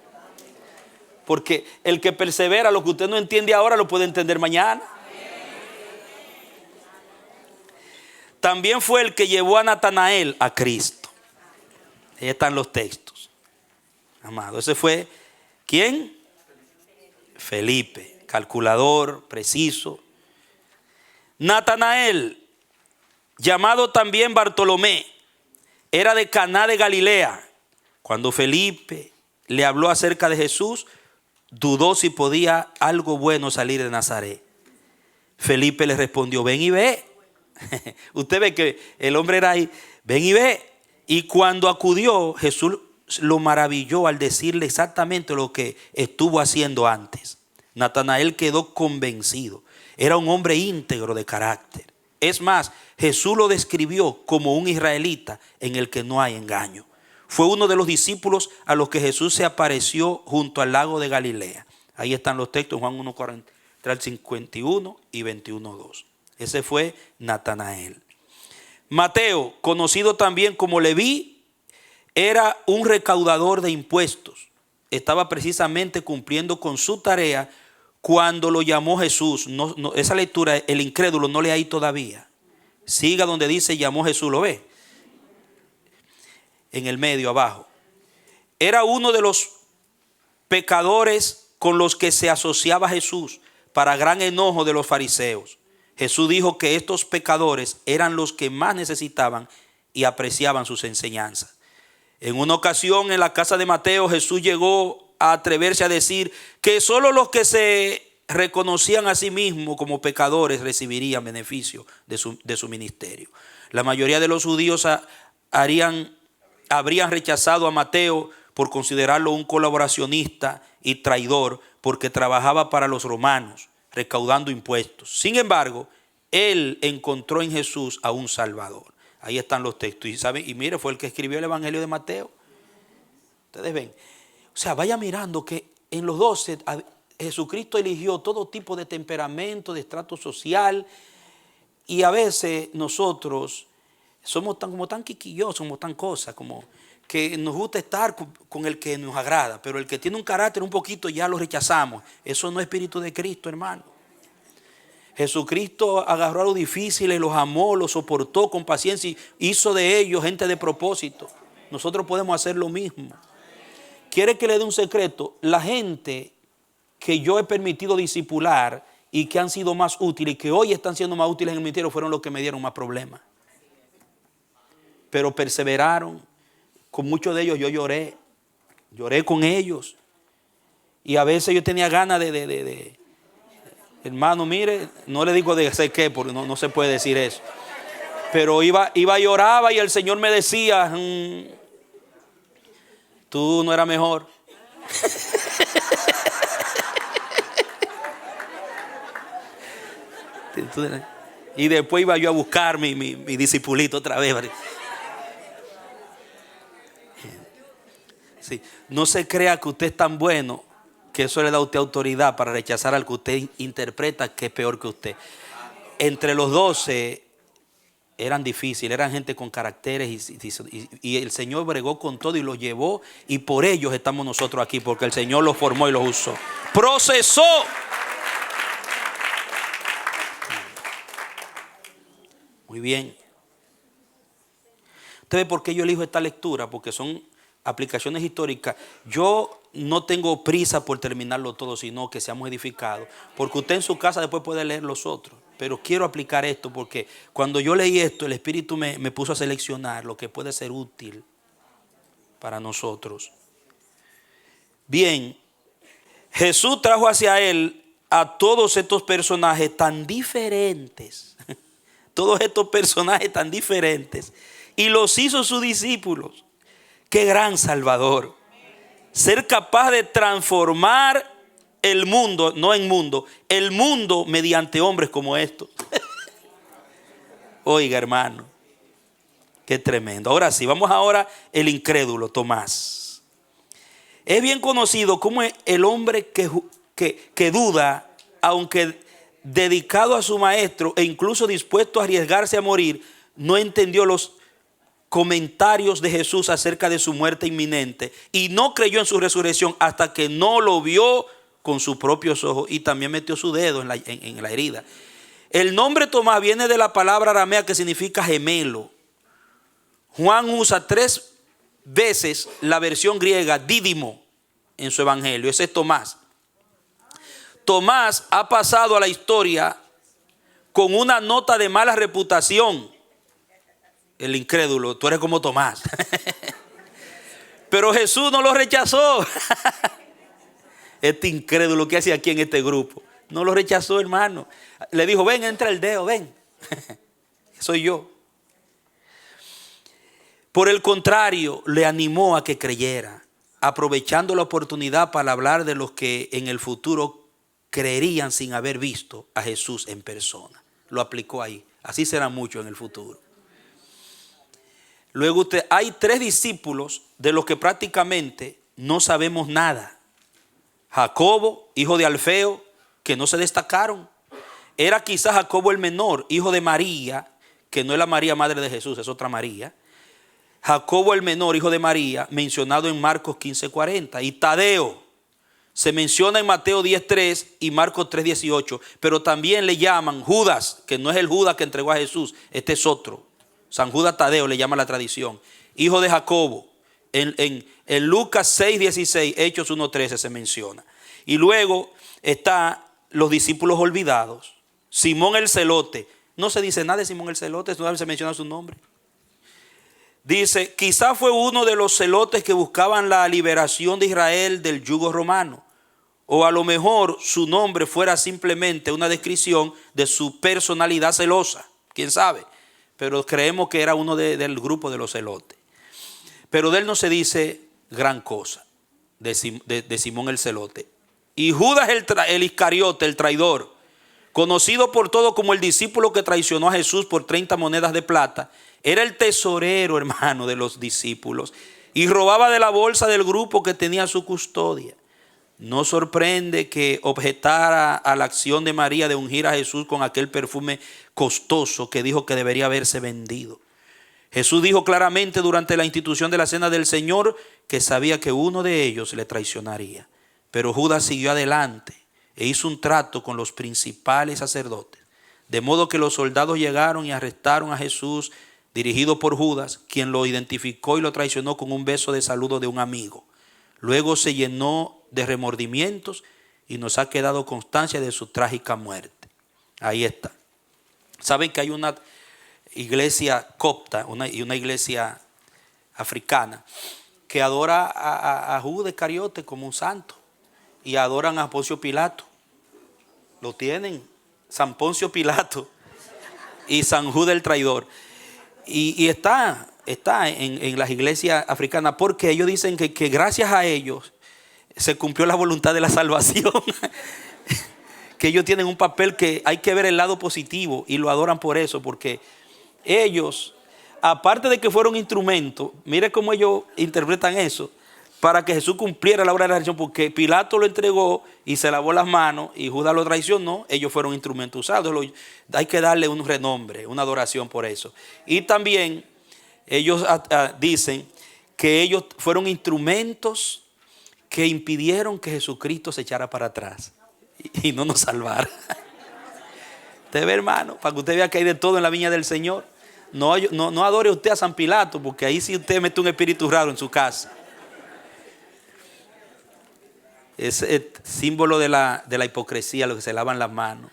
Porque el que persevera, lo que usted no entiende ahora, lo puede entender mañana. También fue el que llevó a Natanael a Cristo. Ahí están los textos. Amado, ese fue, ¿quién? Felipe, calculador, preciso. Natanael, llamado también Bartolomé, era de Caná de Galilea. Cuando Felipe le habló acerca de Jesús, dudó si podía algo bueno salir de Nazaret. Felipe le respondió, ven y ve. Usted ve que el hombre era ahí, ven y ve. Y cuando acudió, Jesús lo maravilló al decirle exactamente lo que estuvo haciendo antes. Natanael quedó convencido. Era un hombre íntegro de carácter. Es más, Jesús lo describió como un israelita en el que no hay engaño. Fue uno de los discípulos a los que Jesús se apareció junto al lago de Galilea. Ahí están los textos, Juan 1:40, 51 y 21:2. Ese fue Natanael. Mateo, conocido también como Leví, era un recaudador de impuestos. Estaba precisamente cumpliendo con su tarea cuando lo llamó Jesús. Esa lectura, el incrédulo no lee ahí todavía. Siga donde dice llamó Jesús, ¿lo ve? En el medio, abajo. Era uno de los pecadores con los que se asociaba Jesús, para gran enojo de los fariseos. Jesús dijo que estos pecadores eran los que más necesitaban y apreciaban sus enseñanzas. En una ocasión en la casa de Mateo, Jesús llegó a atreverse a decir que solo los que se reconocían a sí mismos como pecadores recibirían beneficio de su ministerio. La mayoría de los judíos habrían rechazado a Mateo por considerarlo un colaboracionista y traidor, porque trabajaba para los romanos, recaudando impuestos. Sin embargo, él encontró en Jesús a un Salvador. Ahí están los textos. Y mire, fue el que escribió el Evangelio de Mateo. Ustedes ven. O sea, vaya mirando que en los 12 Jesucristo eligió todo tipo de temperamento, de estrato social. Y a veces nosotros Somos como tan quisquillosos, somos tan cosas, como que nos gusta estar con el que nos agrada, pero el que tiene un carácter un poquito ya lo rechazamos. Eso no es espíritu de Cristo, hermano. Jesucristo agarró a los difíciles, los amó, los soportó con paciencia y hizo de ellos gente de propósito. Nosotros podemos hacer lo mismo. ¿Quiere que le dé un secreto? La gente que yo he permitido discipular y que han sido más útiles y que hoy están siendo más útiles en el ministerio fueron los que me dieron más problemas. Pero perseveraron. Con muchos de ellos yo lloré con ellos. Y a veces yo tenía ganas hermano, mire, no le digo de hacer qué, porque no se puede decir eso. Pero iba y lloraba y el Señor me decía, tú no eras mejor. Y después iba yo a buscar mi discipulito otra vez. Sí. No se crea que usted es tan bueno que eso le da a usted autoridad para rechazar al que usted interpreta que es peor que usted. Entre los 12 eran difíciles, eran gente con caracteres y el Señor bregó con todo y los llevó, y por ellos estamos nosotros aquí, porque el Señor los formó y los usó. Procesó. Muy bien. ¿Usted ve por qué yo elijo esta lectura? Porque son aplicaciones históricas. Yo no tengo prisa por terminarlo todo, sino que seamos edificados. Porque usted en su casa después puede leer los otros. Pero quiero aplicar esto porque cuando yo leí esto, el Espíritu me puso a seleccionar lo que puede ser útil para nosotros. Bien, Jesús trajo hacia él a todos estos personajes tan diferentes. Todos estos personajes tan diferentes. Y los hizo sus discípulos. Qué gran Salvador. Ser capaz de transformar el mundo, no en mundo, el mundo mediante hombres como estos. Oiga, hermano, qué tremendo. Ahora sí, vamos ahora el incrédulo, Tomás. Es bien conocido como el hombre que duda, aunque dedicado a su maestro e incluso dispuesto a arriesgarse a morir, no entendió los comentarios de Jesús acerca de su muerte inminente y no creyó en su resurrección hasta que no lo vio con sus propios ojos y también metió su dedo en la herida. El nombre Tomás viene de la palabra aramea que significa gemelo. Juan usa 3 veces la versión griega dídimo en su evangelio. Ese es Tomás. Tomás ha pasado a la historia con una nota de mala reputación. El incrédulo, tú eres como Tomás. Pero Jesús no lo rechazó. Este incrédulo que hace aquí en este grupo no lo rechazó, hermano. Le dijo, ven, entra el dedo, ven. Soy yo. Por el contrario, le animó a que creyera, aprovechando la oportunidad para hablar de los que en el futuro creerían sin haber visto a Jesús en persona. Lo aplicó ahí. Así serán muchos en el futuro. Luego hay 3 discípulos de los que prácticamente no sabemos nada. Jacobo, hijo de Alfeo, que no se destacaron. Era quizás Jacobo el menor, hijo de María, que no es la María madre de Jesús, es otra María. Jacobo el menor, hijo de María, mencionado en Marcos 15:40. Y Tadeo, se menciona en Mateo 10:3 y Marcos 3:18. Pero también le llaman Judas, que no es el Judas que entregó a Jesús, este es otro. San Judas Tadeo le llama la tradición. Hijo de Jacobo. En Lucas 6:16, Hechos 1:13 se menciona. Y luego está los discípulos olvidados. Simón el Celote. No se dice nada de Simón el Celote, no se menciona su nombre. Dice, quizá fue uno de los celotes que buscaban la liberación de Israel del yugo romano. O a lo mejor su nombre fuera simplemente una descripción de su personalidad celosa. ¿Quién sabe? Pero creemos que era uno del grupo de los celotes. Pero de él no se dice gran cosa, de Simón el Celote. Y Judas el Iscariote, el traidor, conocido por todo como el discípulo que traicionó a Jesús por 30 monedas de plata, era el tesorero, hermano, de los discípulos y robaba de la bolsa del grupo que tenía su custodia. No sorprende que objetara a la acción de María de ungir a Jesús con aquel perfume costoso que dijo que debería haberse vendido. Jesús dijo claramente durante la institución de la cena del Señor que sabía que uno de ellos le traicionaría. Pero Judas siguió adelante e hizo un trato con los principales sacerdotes. De modo que los soldados llegaron y arrestaron a Jesús, dirigido por Judas, quien lo identificó y lo traicionó con un beso de saludo de un amigo. Luego se llenó de remordimientos y nos ha quedado constancia de su trágica muerte. Ahí está. Saben que hay una iglesia copta y una iglesia africana que adora a Judas Iscariote como un santo y adoran a Poncio Pilato. Lo tienen, San Poncio Pilato y San Judas el traidor. Y está en las iglesias africanas porque ellos dicen que gracias a ellos se cumplió la voluntad de la salvación. Que ellos tienen un papel que hay que ver el lado positivo y lo adoran por eso, porque ellos, aparte de que fueron instrumentos, mire cómo ellos interpretan eso, para que Jesús cumpliera la obra de la redención, porque Pilato lo entregó y se lavó las manos y Judas lo traicionó, ellos fueron instrumentos usados. Hay que darle un renombre, una adoración por eso. Y también ellos dicen que ellos fueron instrumentos que impidieron que Jesucristo se echara para atrás y no nos salvara. Usted ve, hermano, para que usted vea que hay de todo en la viña del Señor. No adore usted a San Pilato, porque ahí sí usted mete un espíritu raro en su casa. Es el símbolo de la hipocresía, lo que se lavan las manos.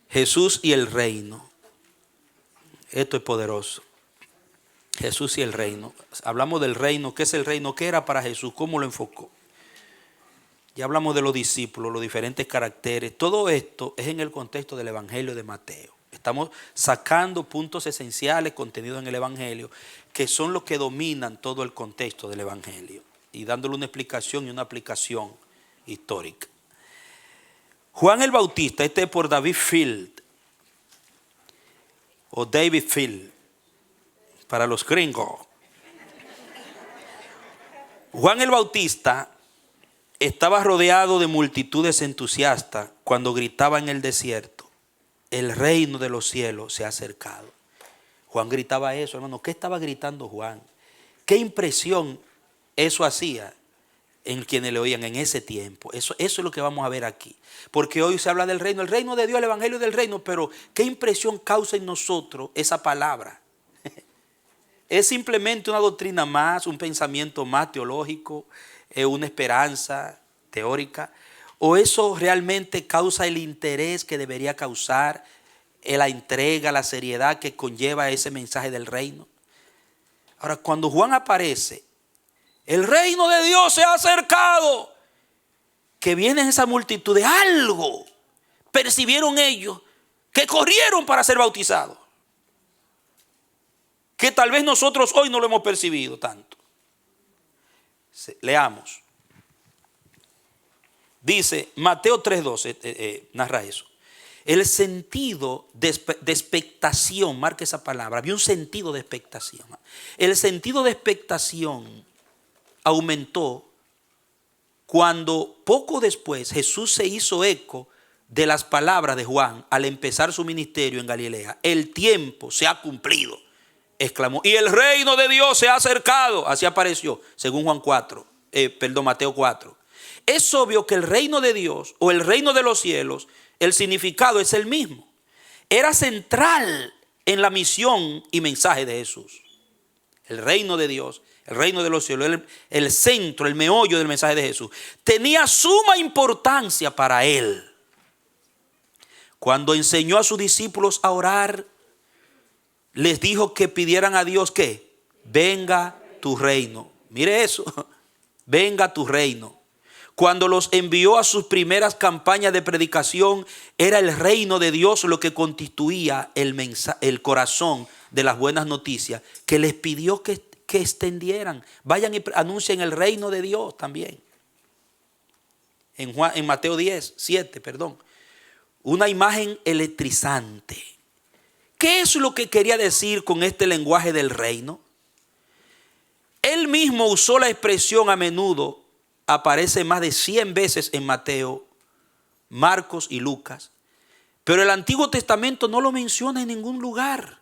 Jesús y el reino. Esto es poderoso. Jesús y el reino. Hablamos del reino. ¿Qué es el reino? ¿Qué era para Jesús? ¿Cómo lo enfocó? Ya hablamos de los discípulos, los diferentes caracteres. Todo esto es en el contexto del Evangelio de Mateo. Estamos sacando puntos esenciales contenidos en el Evangelio que son los que dominan todo el contexto del Evangelio y dándole una explicación y una aplicación histórica. Juan el Bautista, este es por David Field o David Field para los gringos. Juan el Bautista estaba rodeado de multitudes entusiastas cuando gritaba en el desierto: el reino de los cielos se ha acercado. Juan gritaba eso, hermano. ¿Qué estaba gritando Juan? ¿Qué impresión eso hacía en quienes le oían en ese tiempo? Eso es lo que vamos a ver aquí. Porque hoy se habla del reino, el reino de Dios, el evangelio del reino, pero ¿qué impresión causa en nosotros esa palabra? ¿Es simplemente una doctrina más, un pensamiento más teológico, una esperanza teórica? ¿O eso realmente causa el interés que debería causar, la entrega, la seriedad que conlleva ese mensaje del reino? Ahora, cuando Juan aparece, el reino de Dios se ha acercado, que viene esa multitud de algo, percibieron ellos, que corrieron para ser bautizados, que tal vez nosotros hoy no lo hemos percibido tanto. Leamos. Dice Mateo 3:12, narra eso. El sentido de expectación, marca esa palabra, había un sentido de expectación. El sentido de expectación aumentó cuando poco después Jesús se hizo eco de las palabras de Juan al empezar su ministerio en Galilea. El tiempo se ha cumplido, exclamó, y el reino de Dios se ha acercado. Así apareció, según Mateo 4. Es obvio que el reino de Dios o el reino de los cielos, el significado es el mismo. Era central en la misión y mensaje de Jesús. El reino de Dios, el reino de los cielos, el centro, el meollo del mensaje de Jesús, tenía suma importancia para él. Cuando enseñó a sus discípulos a orar, les dijo que pidieran a Dios que venga tu reino. Mire eso, venga tu reino. Cuando los envió a sus primeras campañas de predicación, era el reino de Dios lo que constituía el corazón de las buenas noticias, que les pidió que extendieran. Vayan y anuncien el reino de Dios también. En Mateo 10:7, una imagen electrizante. ¿Qué es lo que quería decir con este lenguaje del reino? Él mismo usó la expresión a menudo. Aparece más de 100 veces en Mateo, Marcos y Lucas. Pero el Antiguo Testamento no lo menciona en ningún lugar.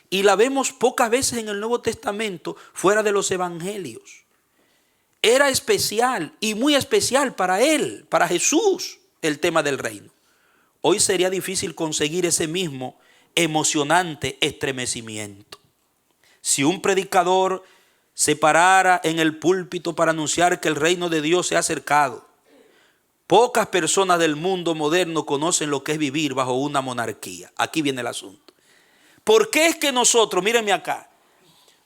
Y la vemos pocas veces en el Nuevo Testamento fuera de los evangelios. Era especial y muy especial para él, para Jesús, el tema del reino. Hoy sería difícil conseguir ese mismo emocionante estremecimiento. Si un predicador se parara en el púlpito para anunciar que el reino de Dios se ha acercado, pocas personas del mundo moderno conocen lo que es vivir bajo una monarquía. Aquí viene el asunto. ¿Por qué es que nosotros, mírenme acá,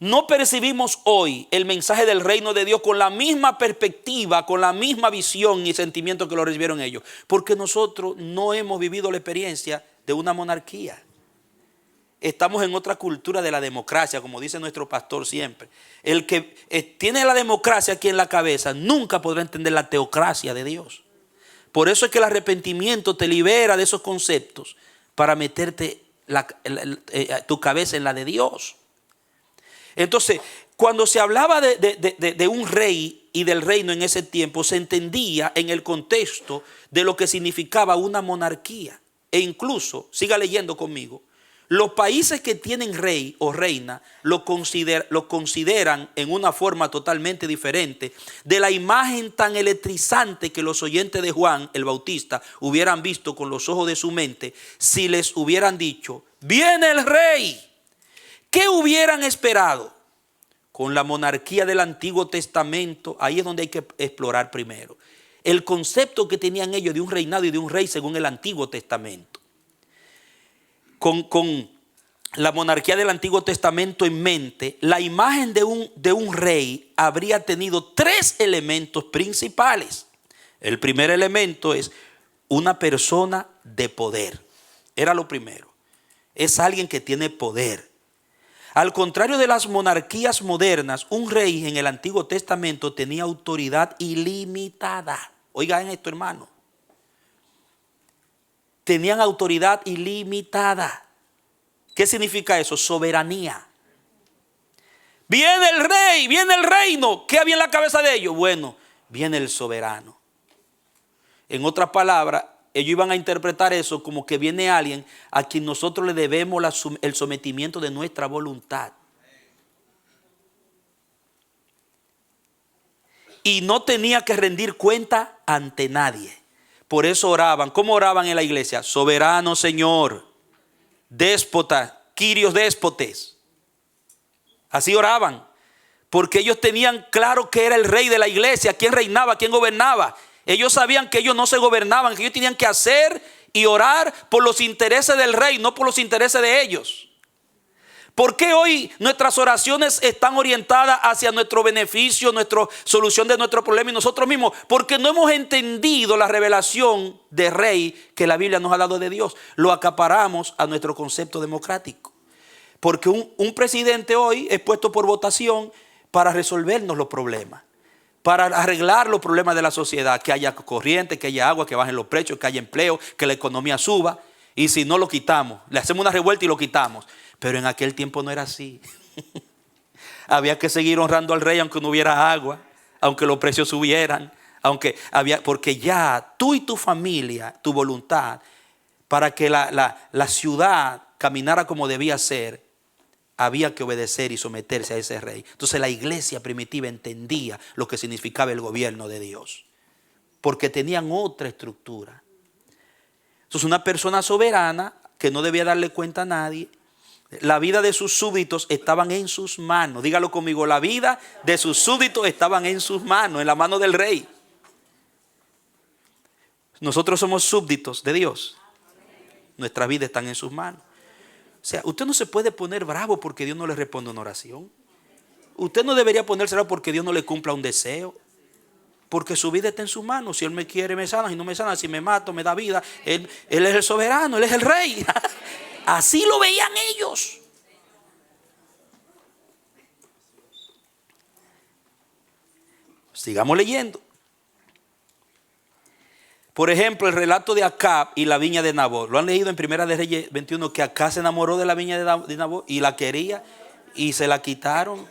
no percibimos hoy el mensaje del reino de Dios con la misma perspectiva, con la misma visión y sentimiento que lo recibieron ellos? Porque nosotros no hemos vivido la experiencia de una monarquía. Estamos en otra cultura de la democracia, como dice nuestro pastor siempre. El que tiene la democracia aquí en la cabeza nunca podrá entender la teocracia de Dios. Por eso es que el arrepentimiento te libera de esos conceptos para meterte tu cabeza en la de Dios. Entonces, cuando se hablaba de un rey y del reino en ese tiempo, se entendía en el contexto de lo que significaba una monarquía. E incluso, siga leyendo conmigo, los países que tienen rey o reina lo consideran en una forma totalmente diferente de la imagen tan electrizante que los oyentes de Juan el Bautista hubieran visto con los ojos de su mente si les hubieran dicho: viene el rey. ¿Qué hubieran esperado? Con la monarquía del Antiguo Testamento, ahí es donde hay que explorar primero el concepto que tenían ellos de un reinado y de un rey según el Antiguo Testamento. Con la monarquía del Antiguo Testamento en mente, la imagen de un rey habría tenido tres elementos principales. El primer elemento es una persona de poder. Era lo primero. Es alguien que tiene poder. Al contrario de las monarquías modernas, un rey en el Antiguo Testamento tenía autoridad ilimitada. Oigan esto, hermano. Tenían autoridad ilimitada. ¿Qué significa eso? Soberanía. Viene el rey, viene el reino. ¿Qué había en la cabeza de ellos? Bueno, viene el soberano. En otras palabras, ellos iban a interpretar eso como que viene alguien a quien nosotros le debemos el sometimiento de nuestra voluntad. Y no tenía que rendir cuenta ante nadie. Por eso oraban. ¿Cómo oraban en la iglesia? Soberano Señor, déspota, Kyrios déspotes. Así oraban. Porque ellos tenían claro que era el rey de la iglesia, quién reinaba, quién gobernaba. Ellos sabían que ellos no se gobernaban, que ellos tenían que hacer y orar por los intereses del rey, no por los intereses de ellos. ¿Por qué hoy nuestras oraciones están orientadas hacia nuestro beneficio, nuestra solución de nuestro problema y nosotros mismos? Porque no hemos entendido la revelación de rey que la Biblia nos ha dado de Dios. Lo acaparamos a nuestro concepto democrático. Porque un presidente hoy es puesto por votación para resolvernos los problemas, para arreglar los problemas de la sociedad, que haya corriente, que haya agua, que bajen los precios, que haya empleo, que la economía suba. Y si no, lo quitamos, le hacemos una revuelta y lo quitamos. Pero en aquel tiempo no era así. Había que seguir honrando al rey aunque no hubiera agua, aunque los precios subieran, porque ya tú y tu familia, tu voluntad, para que la ciudad caminara como debía ser, había que obedecer y someterse a ese rey. Entonces la iglesia primitiva entendía lo que significaba el gobierno de Dios, porque tenían otra estructura. Entonces una persona soberana que no debía darle cuenta a nadie. La vida de sus súbditos estaban en sus manos. Dígalo conmigo, la vida de sus súbditos estaban en sus manos, en la mano del rey. Nosotros somos súbditos de Dios. Nuestra vida está en sus manos. O sea, usted no se puede poner bravo porque Dios no le responde una oración. Usted no debería ponerse bravo porque Dios no le cumpla un deseo. Porque su vida está en sus manos. Si Él me quiere, me sana. Si no me sana, si me mato, me da vida. Él es el soberano, Él es el rey. Así lo veían ellos. Sigamos leyendo. Por ejemplo, el relato de Acab y la viña de Nabot. Lo han leído en Primera de Reyes 21, que Acab se enamoró de la viña de Nabot y la quería y se la quitaron.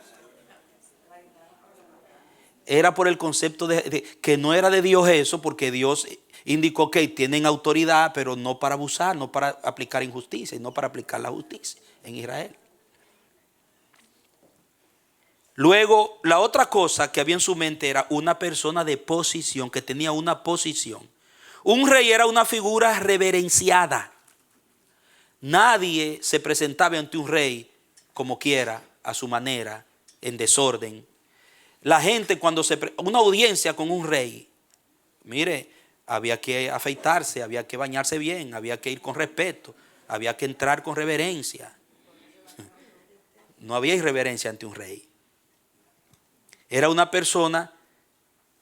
era por el concepto de que no era de Dios eso, porque Dios indicó que tienen autoridad, pero no para abusar, no para aplicar injusticia, y no para aplicar la justicia en Israel. Luego, la otra cosa que había en su mente era una persona de posición, que tenía una posición. Un rey era una figura reverenciada. Nadie se presentaba ante un rey como quiera, a su manera, en desorden. La gente cuando una audiencia con un rey, mire, había que afeitarse, había que bañarse bien, había que ir con respeto, había que entrar con reverencia. No había irreverencia ante un rey. Era una persona,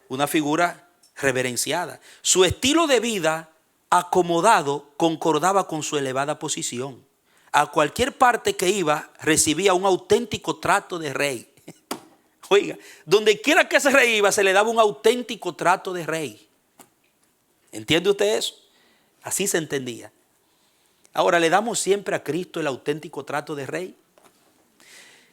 una figura reverenciada. Su estilo de vida acomodado concordaba con su elevada posición. A cualquier parte que iba recibía un auténtico trato de rey. Oiga, donde quiera que ese rey iba se le daba un auténtico trato de rey. ¿Entiende usted eso? Así se entendía. Ahora, ¿le damos siempre a Cristo el auténtico trato de rey?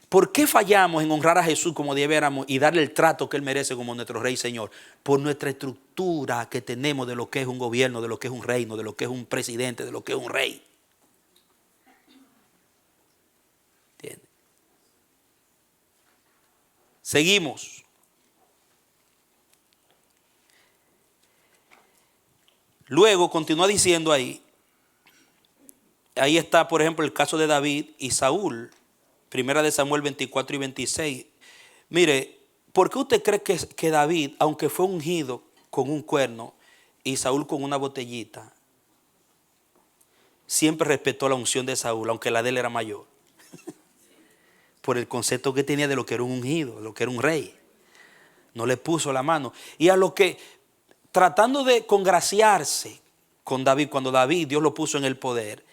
¿Por qué fallamos en honrar a Jesús como debiéramos y darle el trato que Él merece como nuestro Rey Señor? Por nuestra estructura que tenemos de lo que es un gobierno, de lo que es un reino, de lo que es un presidente, de lo que es un rey. ¿Entiendes? Seguimos. Luego continúa diciendo ahí está por ejemplo el caso de David y Saúl. Primera de Samuel 24 y 26. Mire, ¿por qué usted cree que David, aunque fue ungido con un cuerno y Saúl con una botellita, siempre respetó la unción de Saúl, aunque la de él era mayor? Por el concepto que tenía de lo que era un ungido, de lo que era un rey. No le puso la mano. Y a lo que, tratando de congraciarse con David, cuando David, Dios lo puso en el poder,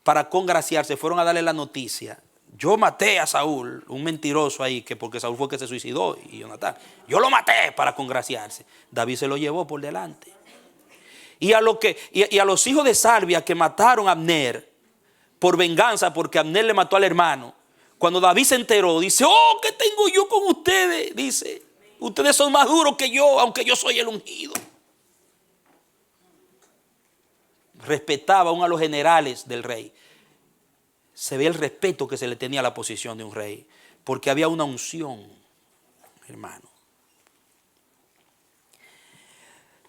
para congraciarse, fueron a darle la noticia. Yo maté a Saúl, un mentiroso ahí, que porque Saúl fue el que se suicidó y Jonatán. Yo lo maté para congraciarse. David se lo llevó por delante. Y a los hijos de Salvia que mataron a Abner por venganza, porque Abner le mató al hermano. Cuando David se enteró, dice, oh, ¿qué tengo yo con ustedes? Dice, ustedes son más duros que yo, aunque yo soy el ungido. Respetaba aún a los generales del rey. Se ve el respeto que se le tenía a la posición de un rey, porque había una unción, hermano.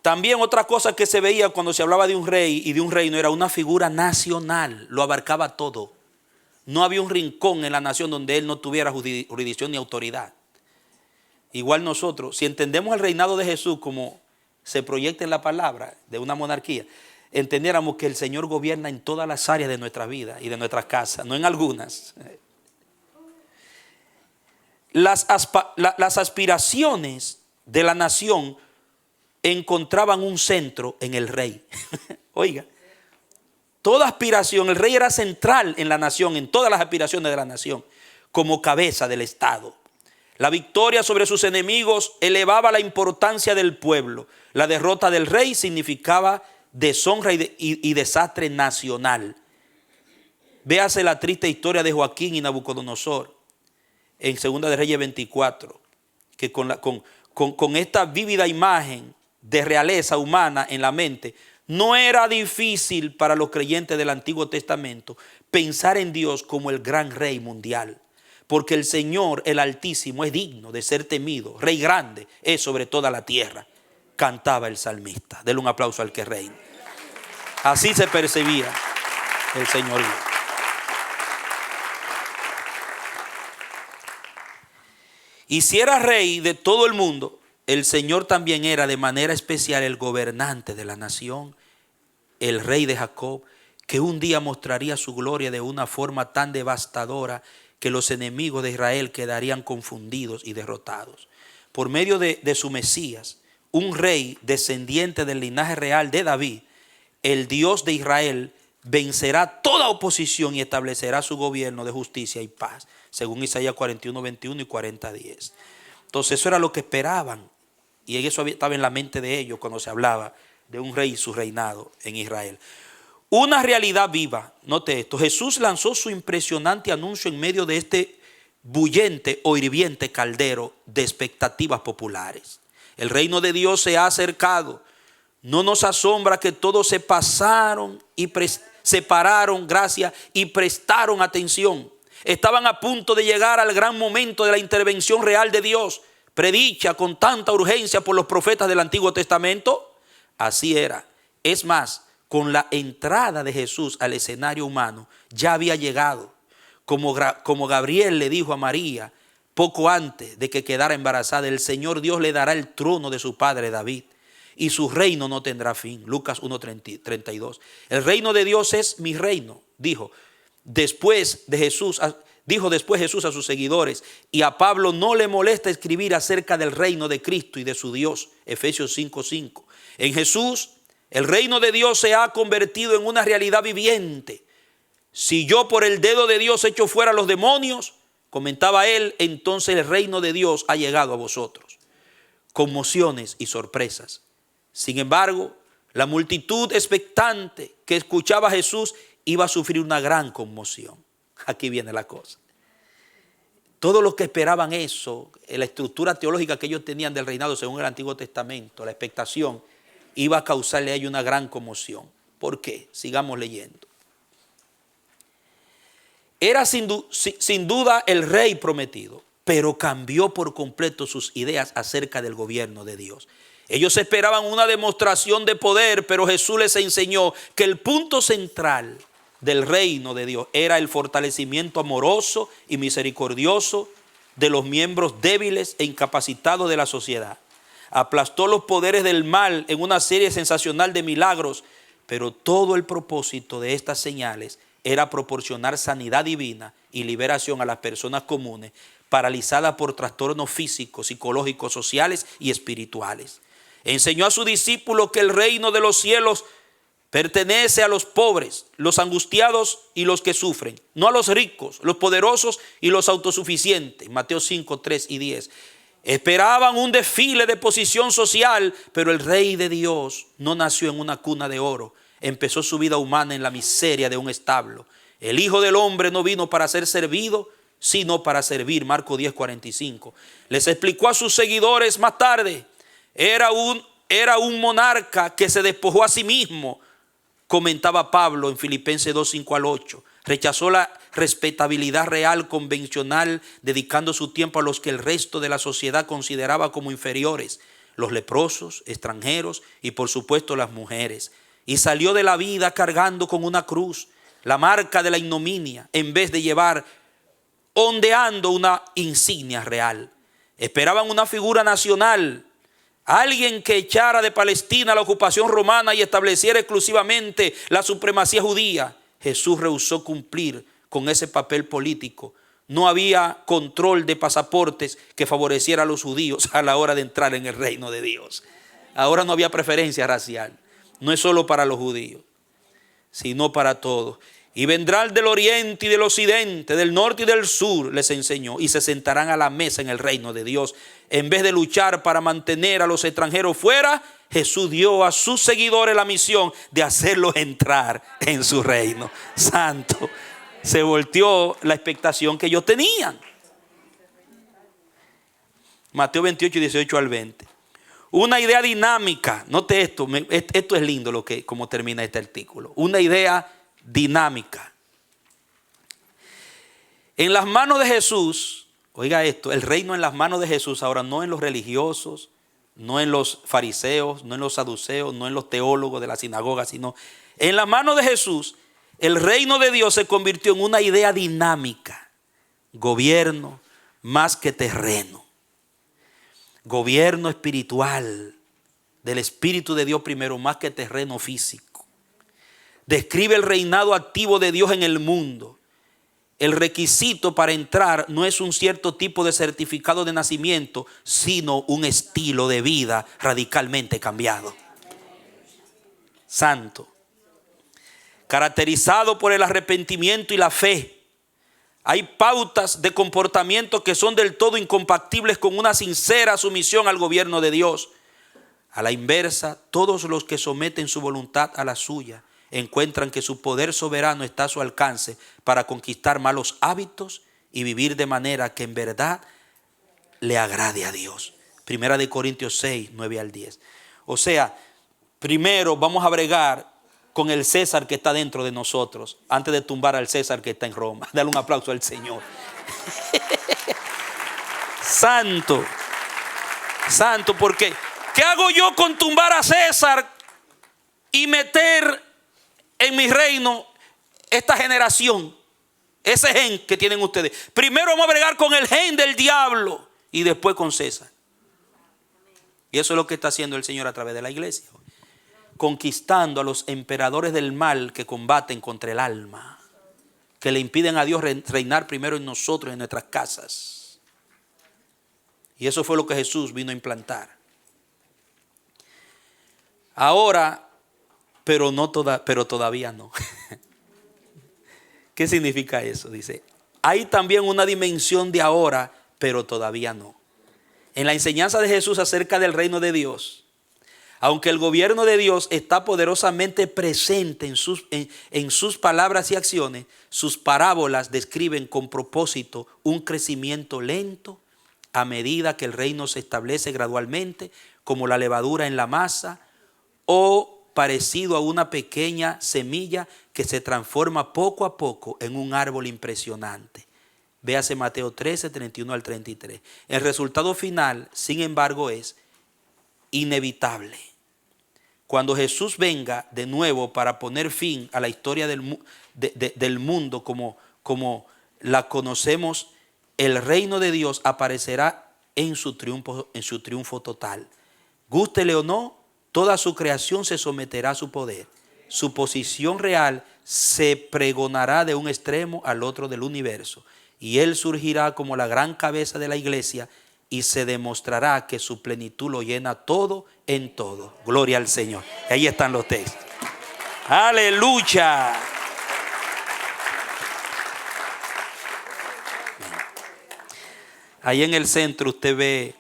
También otra cosa que se veía cuando se hablaba de un rey y de un reino era una figura nacional, lo abarcaba todo. No había un rincón en la nación donde él no tuviera jurisdicción ni autoridad. Igual nosotros, si entendemos el reinado de Jesús como se proyecta en la palabra de una monarquía, entendiéramos que el Señor gobierna en todas las áreas de nuestra vida y de nuestras casas, no en algunas. Las aspiraciones de la nación encontraban un centro en el rey. Oiga, toda aspiración, el rey era central en la nación, en todas las aspiraciones de la nación, como cabeza del Estado. La victoria sobre sus enemigos elevaba la importancia del pueblo. La derrota del rey significaba deshonra y desastre nacional. Véase la triste historia de Joaquín y Nabucodonosor en Segunda de Reyes 24, que con esta vívida imagen de realeza humana en la mente, no era difícil para los creyentes del Antiguo Testamento pensar en Dios como el gran rey mundial, porque el Señor, el Altísimo, es digno de ser temido, rey grande es sobre toda la tierra, cantaba el salmista. Denle un aplauso al que reina. Así se percibía el señorío. Y si era rey de todo el mundo, el Señor también era de manera especial el gobernante de la nación, el rey de Jacob, que un día mostraría su gloria de una forma tan devastadora que los enemigos de Israel quedarían confundidos y derrotados. Por medio de su Mesías, un rey descendiente del linaje real de David, el Dios de Israel vencerá toda oposición y establecerá su gobierno de justicia y paz, según Isaías 41, 21 y 40, 10. Entonces eso era lo que esperaban, y eso estaba en la mente de ellos cuando se hablaba de un rey y su reinado en Israel. Una realidad viva, note esto, Jesús lanzó su impresionante anuncio en medio de este bullente o hirviente caldero de expectativas populares. El reino de Dios se ha acercado. No nos asombra que todos se pasaron y separaron, gracias, y prestaron atención. Estaban a punto de llegar al gran momento de la intervención real de Dios, predicha con tanta urgencia por los profetas del Antiguo Testamento. Así era. Es más, con la entrada de Jesús al escenario humano, ya había llegado. Como Gabriel le dijo a María poco antes de que quedara embarazada, el Señor Dios le dará el trono de su padre David y su reino no tendrá fin. Lucas 1:32. El reino de Dios es mi reino, dijo después Jesús a sus seguidores, y a Pablo no le molesta escribir acerca del reino de Cristo y de su Dios. Efesios 5:5. En Jesús el reino de Dios se ha convertido en una realidad viviente. Si yo por el dedo de Dios echo fuera a los demonios, comentaba él, entonces el reino de Dios ha llegado a vosotros. Conmociones y sorpresas. Sin embargo, la multitud expectante que escuchaba a Jesús iba a sufrir una gran conmoción. Aquí viene la cosa. Todos los que esperaban eso, la estructura teológica que ellos tenían del reinado según el Antiguo Testamento, la expectación, iba a causarle a ellos una gran conmoción. ¿Por qué? Sigamos leyendo. Era sin duda el rey prometido, pero cambió por completo sus ideas acerca del gobierno de Dios. Ellos esperaban una demostración de poder, pero Jesús les enseñó que el punto central del reino de Dios era el fortalecimiento amoroso y misericordioso de los miembros débiles e incapacitados de la sociedad. Aplastó los poderes del mal en una serie sensacional de milagros, pero todo el propósito de estas señales era proporcionar sanidad divina y liberación a las personas comunes, paralizadas por trastornos físicos, psicológicos, sociales y espirituales. Enseñó a sus discípulos que el reino de los cielos pertenece a los pobres, los angustiados y los que sufren, no a los ricos, los poderosos y los autosuficientes. Mateo 5, 3 y 10. Esperaban un desfile de posición social, pero el Rey de Dios no nació en una cuna de oro. Empezó su vida humana en la miseria de un establo. El Hijo del Hombre no vino para ser servido, sino para servir. Marcos 10:45. Les explicó a sus seguidores más tarde. Era un monarca que se despojó a sí mismo, comentaba Pablo en Filipenses 2:5-8. Rechazó la respetabilidad real convencional, dedicando su tiempo a los que el resto de la sociedad consideraba como inferiores, los leprosos, extranjeros y por supuesto las mujeres. Y salió de la vida cargando con una cruz, la marca de la ignominia, en vez de llevar ondeando una insignia real. Esperaban una figura nacional, alguien que echara de Palestina la ocupación romana y estableciera exclusivamente la supremacía judía. Jesús rehusó cumplir con ese papel político. No había control de pasaportes que favoreciera a los judíos a la hora de entrar en el reino de Dios. Ahora no había preferencia racial. No es solo para los judíos, sino para todos. Y vendrán del oriente y del occidente, del norte y del sur, les enseñó, y se sentarán a la mesa en el reino de Dios. En vez de luchar para mantener a los extranjeros fuera, Jesús dio a sus seguidores la misión de hacerlos entrar en su reino. Santo. Se volteó la expectación que ellos tenían. Mateo 28:18-20. Una idea dinámica. Note esto. Esto es lindo como termina este artículo. Una idea dinámica. En las manos de Jesús, oiga esto, el reino en las manos de Jesús, ahora no en los religiosos, no en los fariseos, no en los saduceos, no en los teólogos de la sinagoga, sino en las manos de Jesús, el reino de Dios se convirtió en una idea dinámica. Gobierno más que terreno. Gobierno espiritual del Espíritu de Dios primero más que terreno físico. Describe el reinado activo de Dios en el mundo. El requisito para entrar no es un cierto tipo de certificado de nacimiento, sino un estilo de vida radicalmente cambiado. Santo. Caracterizado por el arrepentimiento y la fe. Hay pautas de comportamiento que son del todo incompatibles con una sincera sumisión al gobierno de Dios. A la inversa, todos los que someten su voluntad a la suya encuentran que su poder soberano está a su alcance para conquistar malos hábitos y vivir de manera que en verdad le agrade a Dios. Primera de Corintios 6, 9 al 10. O sea, primero vamos a bregar con el César que está dentro de nosotros, antes de tumbar al César que está en Roma. Dale un aplauso al Señor. Santo, santo, porque ¿qué hago yo con tumbar a César y meter en mi reino esta generación? Ese gen que tienen ustedes. Primero vamos a bregar con el gen del diablo y después con César. Y eso es lo que está haciendo el Señor a través de la iglesia. Conquistando a los emperadores del mal que combaten contra el alma, que le impiden a Dios reinar primero en nosotros, en nuestras casas. Y eso fue lo que Jesús vino a implantar. Ahora, pero todavía no. ¿Qué significa eso? Dice, hay también una dimensión de ahora, pero todavía no. En la enseñanza de Jesús acerca del reino de Dios, aunque el gobierno de Dios está poderosamente presente en sus palabras y acciones, sus parábolas describen con propósito un crecimiento lento a medida que el reino se establece gradualmente, como la levadura en la masa, o parecido a una pequeña semilla que se transforma poco a poco en un árbol impresionante. Véase Mateo 13, 31 al 33. El resultado final, sin embargo, es inevitable. Cuando Jesús venga de nuevo para poner fin a la historia del mundo como la conocemos, el reino de Dios aparecerá en su triunfo total. Gústele o no, toda su creación se someterá a su poder. Su posición real se pregonará de un extremo al otro del universo. Y Él surgirá como la gran cabeza de la iglesia y se demostrará que su plenitud lo llena todo en todo. Gloria al Señor. Ahí están los textos. Aleluya. Ahí en el centro usted ve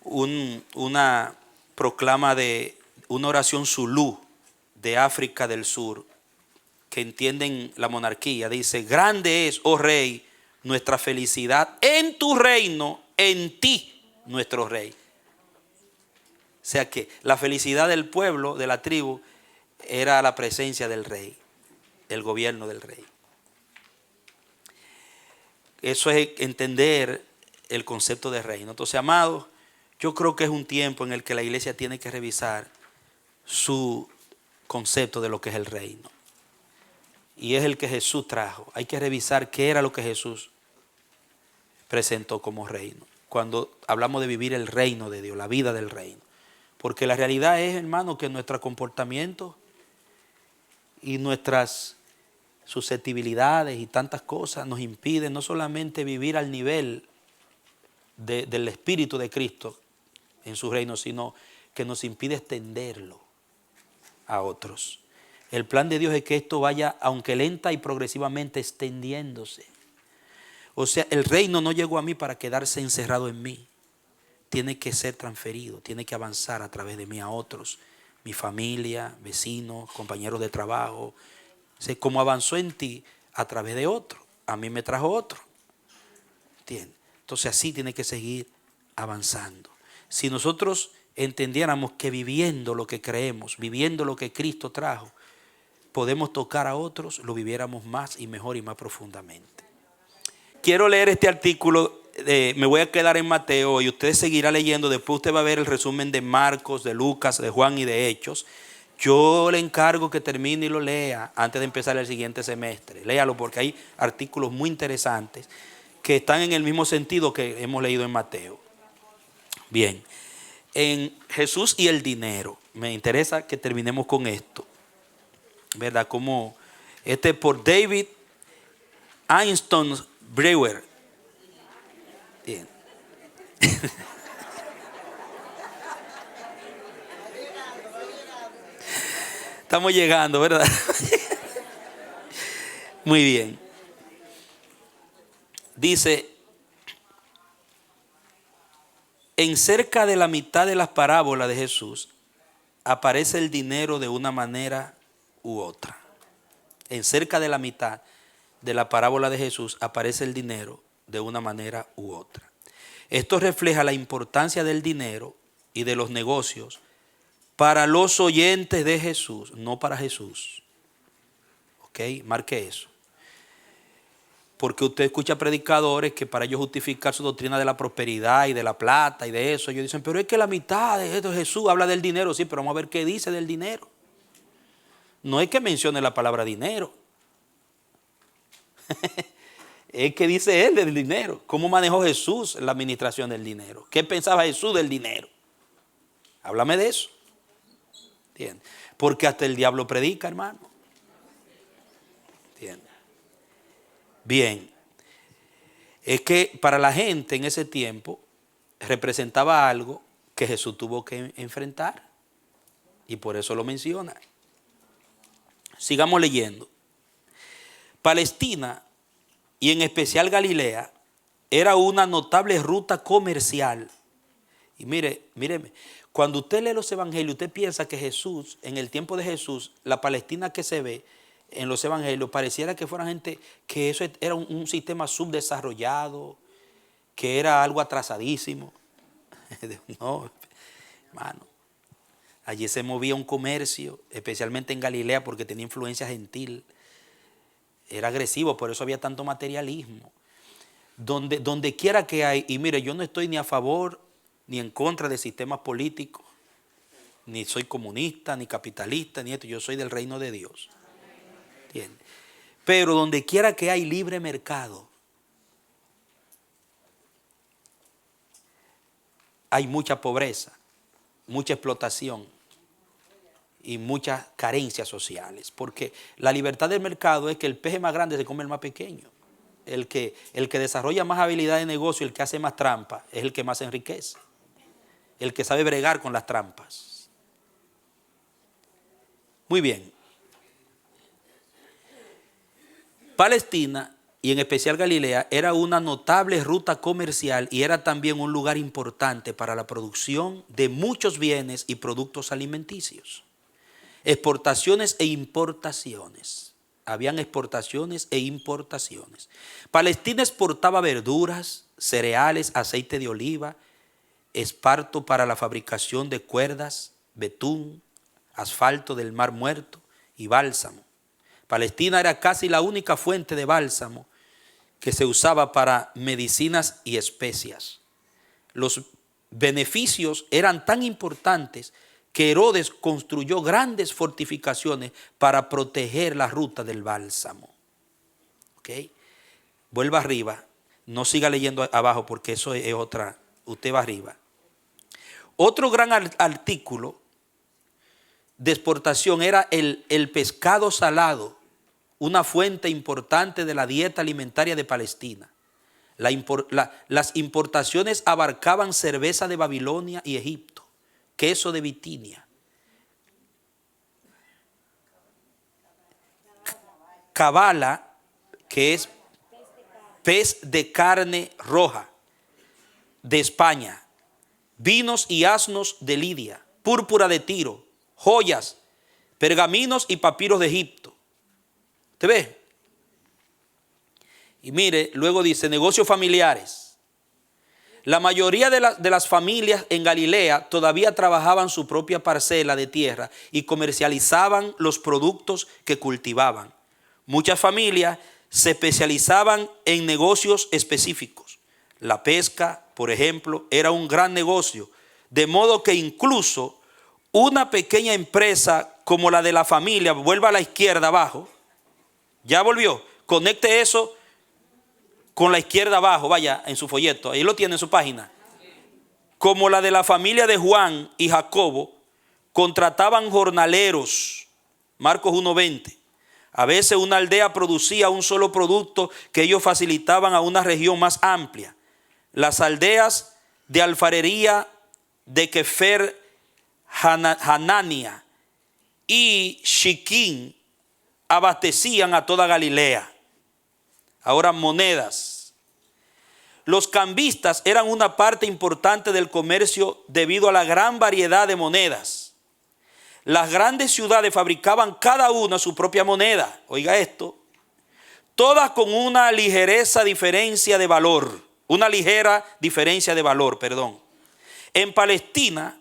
una proclama de una oración zulú de África del Sur, que entienden la monarquía. Dice, grande es, oh rey, nuestra felicidad en tu reino, en ti, nuestro rey. O sea que la felicidad del pueblo, de la tribu, era la presencia del rey, el gobierno del rey. Eso es entender el concepto de reino. Entonces, amados, yo creo que es un tiempo en el que la iglesia tiene que revisar su concepto de lo que es el reino. Y es el que Jesús trajo. Hay que revisar qué era lo que Jesús presentó como reino. Cuando hablamos de vivir el reino de Dios, la vida del reino. Porque la realidad es, hermano, que nuestro comportamiento y nuestras susceptibilidades y tantas cosas nos impiden no solamente vivir al nivel del Espíritu de Cristo en su reino, sino que nos impide extenderlo a otros. El plan de Dios es que esto vaya, aunque lenta y progresivamente, extendiéndose. O sea, el reino no llegó a mí para quedarse encerrado en mí. Tiene que ser transferido, tiene que avanzar a través de mí a otros. Mi familia, vecinos, compañeros de trabajo. O sea, como avanzó en ti a través de otro, a mí me trajo otro. ¿Entiendes? Entonces así tiene que seguir avanzando. Si nosotros entendiéramos que viviendo lo que creemos, viviendo lo que Cristo trajo, podemos tocar a otros, lo viviéramos más y mejor y más profundamente. Quiero leer este artículo, me voy a quedar en Mateo y usted seguirá leyendo, después usted va a ver el resumen de Marcos, de Lucas, de Juan y de Hechos. Yo le encargo que termine y lo lea antes de empezar el siguiente semestre. Léalo porque hay artículos muy interesantes que están en el mismo sentido que hemos leído en Mateo. Bien, en Jesús y el dinero, me interesa que terminemos con esto. ¿Verdad? Como por David Einstein Brewer. Bien. Estamos llegando, ¿verdad? Muy bien. Dice, en cerca de la mitad de las parábolas de Jesús aparece el dinero de una manera u otra. En cerca de la mitad de la parábola de Jesús aparece el dinero de una manera u otra. Esto refleja la importancia del dinero y de los negocios para los oyentes de Jesús, no para Jesús. ¿Ok? Marque eso. Porque usted escucha predicadores que para ellos justificar su doctrina de la prosperidad y de la plata y de eso, ellos dicen, pero es que la mitad de esto Jesús habla del dinero. Sí, pero vamos a ver qué dice del dinero. No es que mencione la palabra dinero. Es que dice él del dinero. ¿Cómo manejó Jesús la administración del dinero? ¿Qué pensaba Jesús del dinero? Háblame de eso. ¿Entiendes? Porque hasta el diablo predica, hermano. ¿Entiendes? Bien. Es que para la gente en ese tiempo representaba algo que Jesús tuvo que enfrentar. Y por eso lo menciona. Sigamos leyendo. Palestina, y en especial Galilea, era una notable ruta comercial. Y mire, cuando usted lee los evangelios, usted piensa que Jesús, en el tiempo de Jesús, la Palestina que se ve en los evangelios, pareciera que fuera gente, que eso era un sistema subdesarrollado, que era algo atrasadísimo. No, hermano. Allí se movía un comercio, especialmente en Galilea, porque tenía influencia gentil. Era agresivo, por eso había tanto materialismo. Donde quiera que hay, y mire, yo no estoy ni a favor ni en contra de sistemas políticos, ni soy comunista, ni capitalista, ni esto, yo soy del reino de Dios. ¿Entiendes? Pero donde quiera que hay libre mercado, hay mucha pobreza, mucha explotación y muchas carencias sociales, porque la libertad del mercado es que el peje más grande se come el más pequeño. El que desarrolla más habilidad de negocio, el que hace más trampa, es el que más se enriquece. El que sabe bregar con las trampas. Muy bien. Palestina, y en especial Galilea, era una notable ruta comercial y era también un lugar importante para la producción de muchos bienes y productos alimenticios. Exportaciones e importaciones. Habían exportaciones e importaciones. Palestina exportaba verduras, cereales, aceite de oliva, esparto para la fabricación de cuerdas, betún, asfalto del Mar Muerto y bálsamo. Palestina era casi la única fuente de bálsamo que se usaba para medicinas y especias. Los beneficios eran tan importantes que Herodes construyó grandes fortificaciones para proteger la ruta del bálsamo. ¿Ok? Vuelva arriba, no siga leyendo abajo porque eso es otra, usted va arriba. Otro gran artículo de exportación era el pescado salado, una fuente importante de la dieta alimentaria de Palestina. Las importaciones abarcaban cerveza de Babilonia y Egipto, queso de Bitinia, cabala, que es pez de carne roja, de España, vinos y asnos de Lidia, púrpura de Tiro, joyas, pergaminos y papiros de Egipto. ¿Usted ve? Y mire, luego dice, negocios familiares. La mayoría de las familias en Galilea todavía trabajaban su propia parcela de tierra y comercializaban los productos que cultivaban. Muchas familias se especializaban en negocios específicos. La pesca, por ejemplo, era un gran negocio, de modo que incluso una pequeña empresa como la de la familia, vuelva a la izquierda abajo, ya volvió, conecte eso con la izquierda abajo, vaya en su folleto, ahí lo tiene en su página. Como la de la familia de Juan y Jacobo, contrataban jornaleros, Marcos 1:20. A veces una aldea producía un solo producto que ellos facilitaban a una región más amplia. Las aldeas de alfarería de Kefer Hanania y Shiquín abastecían a toda Galilea. Ahora, monedas. Los cambistas eran una parte importante del comercio debido a la gran variedad de monedas. Las grandes ciudades fabricaban cada una su propia moneda. Oiga esto. todas con una ligera diferencia de valor. Una ligera diferencia de valor, perdón. En Palestina,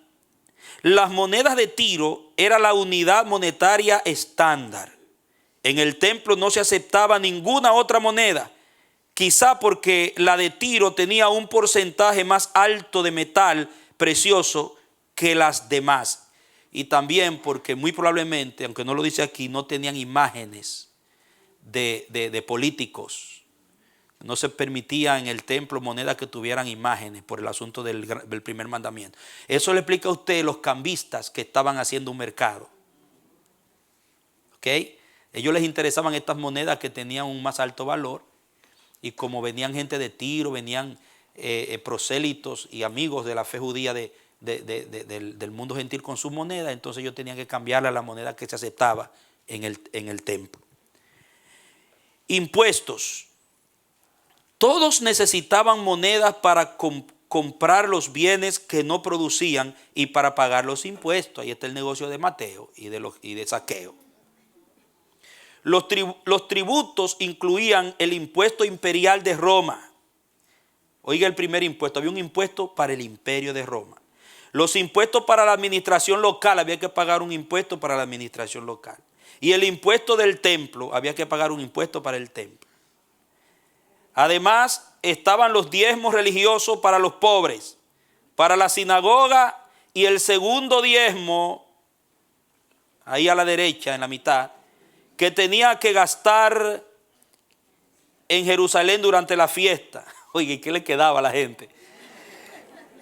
las monedas de Tiro era la unidad monetaria estándar. En el templo no se aceptaba ninguna otra moneda, quizá porque la de Tiro tenía un porcentaje más alto de metal precioso que las demás. Y también porque muy probablemente, aunque no lo dice aquí, no tenían imágenes de políticos. No se permitía en el templo monedas que tuvieran imágenes por el asunto del primer mandamiento. Eso le explica a usted los cambistas que estaban haciendo un mercado. ¿Ok? Ellos les interesaban estas monedas que tenían un más alto valor. Y como venían gente de Tiro, venían prosélitos y amigos de la fe judía del mundo gentil con sus monedas, entonces ellos tenían que cambiarle a la moneda que se aceptaba en el templo. Impuestos. Todos necesitaban monedas para comprar los bienes que no producían y para pagar los impuestos. Ahí está el negocio de Mateo y de Zaqueo. Los tributos incluían el impuesto imperial de Roma. Oiga el primer impuesto, había un impuesto para el imperio de Roma. Los impuestos para la administración local, había que pagar un impuesto para la administración local. Y el impuesto del templo, había que pagar un impuesto para el templo. Además, estaban los diezmos religiosos para los pobres, para la sinagoga, y el segundo diezmo, ahí a la derecha, en la mitad, que tenía que gastar en Jerusalén durante la fiesta. Oye, ¿qué le quedaba a la gente?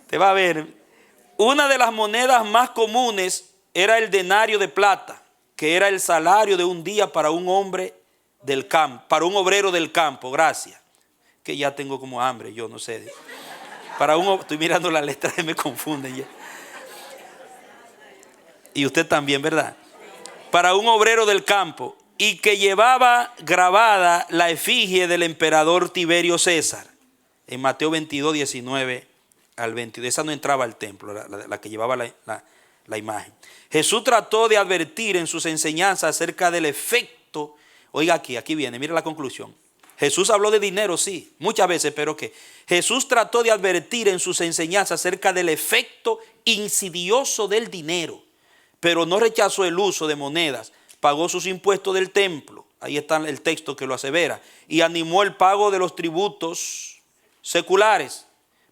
Te va a ver, una de las monedas más comunes era el denario de plata, que era el salario de un día para un hombre del campo, para un obrero del campo, gracias. Que ya tengo como hambre, yo no sé. Estoy mirando las letras y me confunden ya. Y usted también, ¿verdad? Para un obrero del campo, y que llevaba grabada la efigie del emperador Tiberio César. En Mateo 22, 19 al 22. Esa no entraba al templo, la que llevaba la imagen. Jesús trató de advertir en sus enseñanzas acerca del efecto. Oiga aquí viene, mira la conclusión. Jesús habló de dinero, sí, muchas veces, pero que Jesús trató de advertir en sus enseñanzas acerca del efecto insidioso del dinero, pero no rechazó el uso de monedas, pagó sus impuestos del templo, ahí está el texto que lo asevera, y animó el pago de los tributos seculares,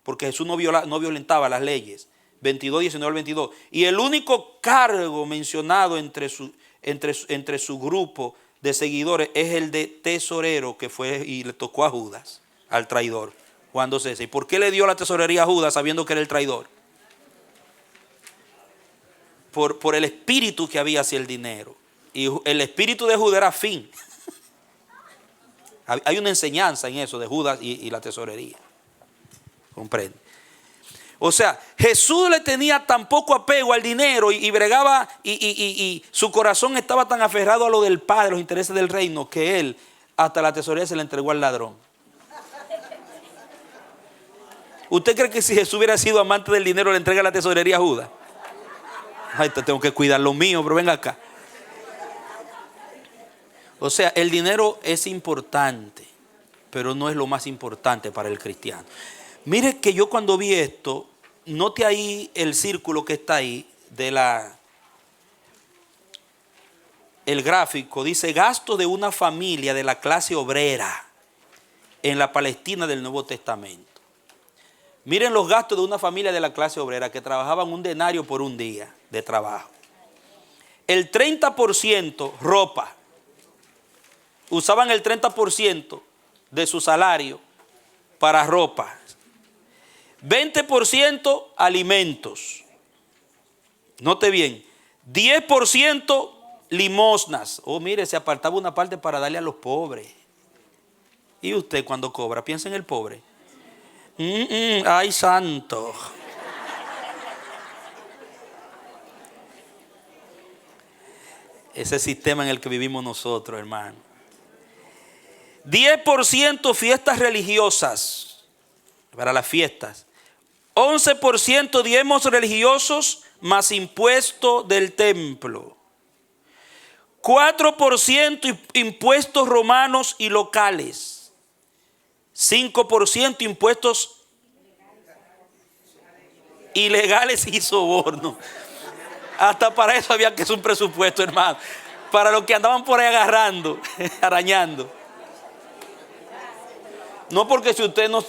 porque Jesús no violentaba las leyes. 22, 19 al 22. Y el único cargo mencionado entre su grupo de seguidores es el de tesorero, que fue y le tocó a Judas, al traidor, Juan 2:6. ¿Y por qué le dio la tesorería a Judas sabiendo que era el traidor? Por el espíritu que había hacia el dinero. Y el espíritu de Judas era fin. Hay una enseñanza en eso de Judas y la tesorería. ¿Comprende? O sea, Jesús le tenía tan poco apego al dinero y bregaba y su corazón estaba tan aferrado a lo del Padre, los intereses del reino, que él hasta la tesorería se le entregó al ladrón. ¿Usted cree que si Jesús hubiera sido amante del dinero le entrega la tesorería a Judas? Ay, tengo que cuidar lo mío, pero venga acá. O sea, el dinero es importante, pero no es lo más importante para el cristiano. Mire que yo cuando vi esto, note ahí el círculo que está ahí el gráfico, dice gasto de una familia de la clase obrera en la Palestina del Nuevo Testamento. Miren los gastos de una familia de la clase obrera que trabajaban un denario por un día de trabajo. El 30% ropa. Usaban el 30% de su salario para ropa. 20% alimentos. Note bien. 10% limosnas. Oh, mire, se apartaba una parte para darle a los pobres. ¿Y usted cuando cobra? Piensa en el pobre. Ay, santo. Ese sistema en el que vivimos nosotros, hermano. 10% fiestas religiosas, para las fiestas. 11% diezmos religiosos más impuesto del templo. 4% impuestos romanos y locales. 5% impuestos ilegales y sobornos. Hasta para eso había que hacer un presupuesto, hermano. Para los que andaban por ahí agarrando, arañando. No, porque si ustedes no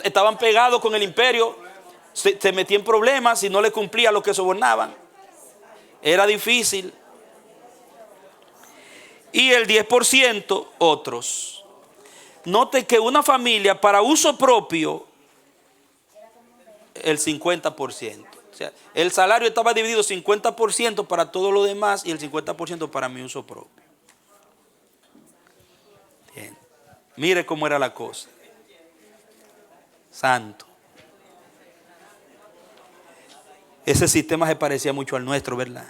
estaban pegados con el imperio, se metían en problemas si no le cumplía lo que sobornaban. Era difícil. Y el 10% otros. Note que una familia para uso propio, el 50%. O sea, el salario estaba dividido 50% para todo lo demás y el 50% para mi uso propio. Bien. Mire cómo era la cosa. Santo. Ese sistema se parecía mucho al nuestro, ¿verdad?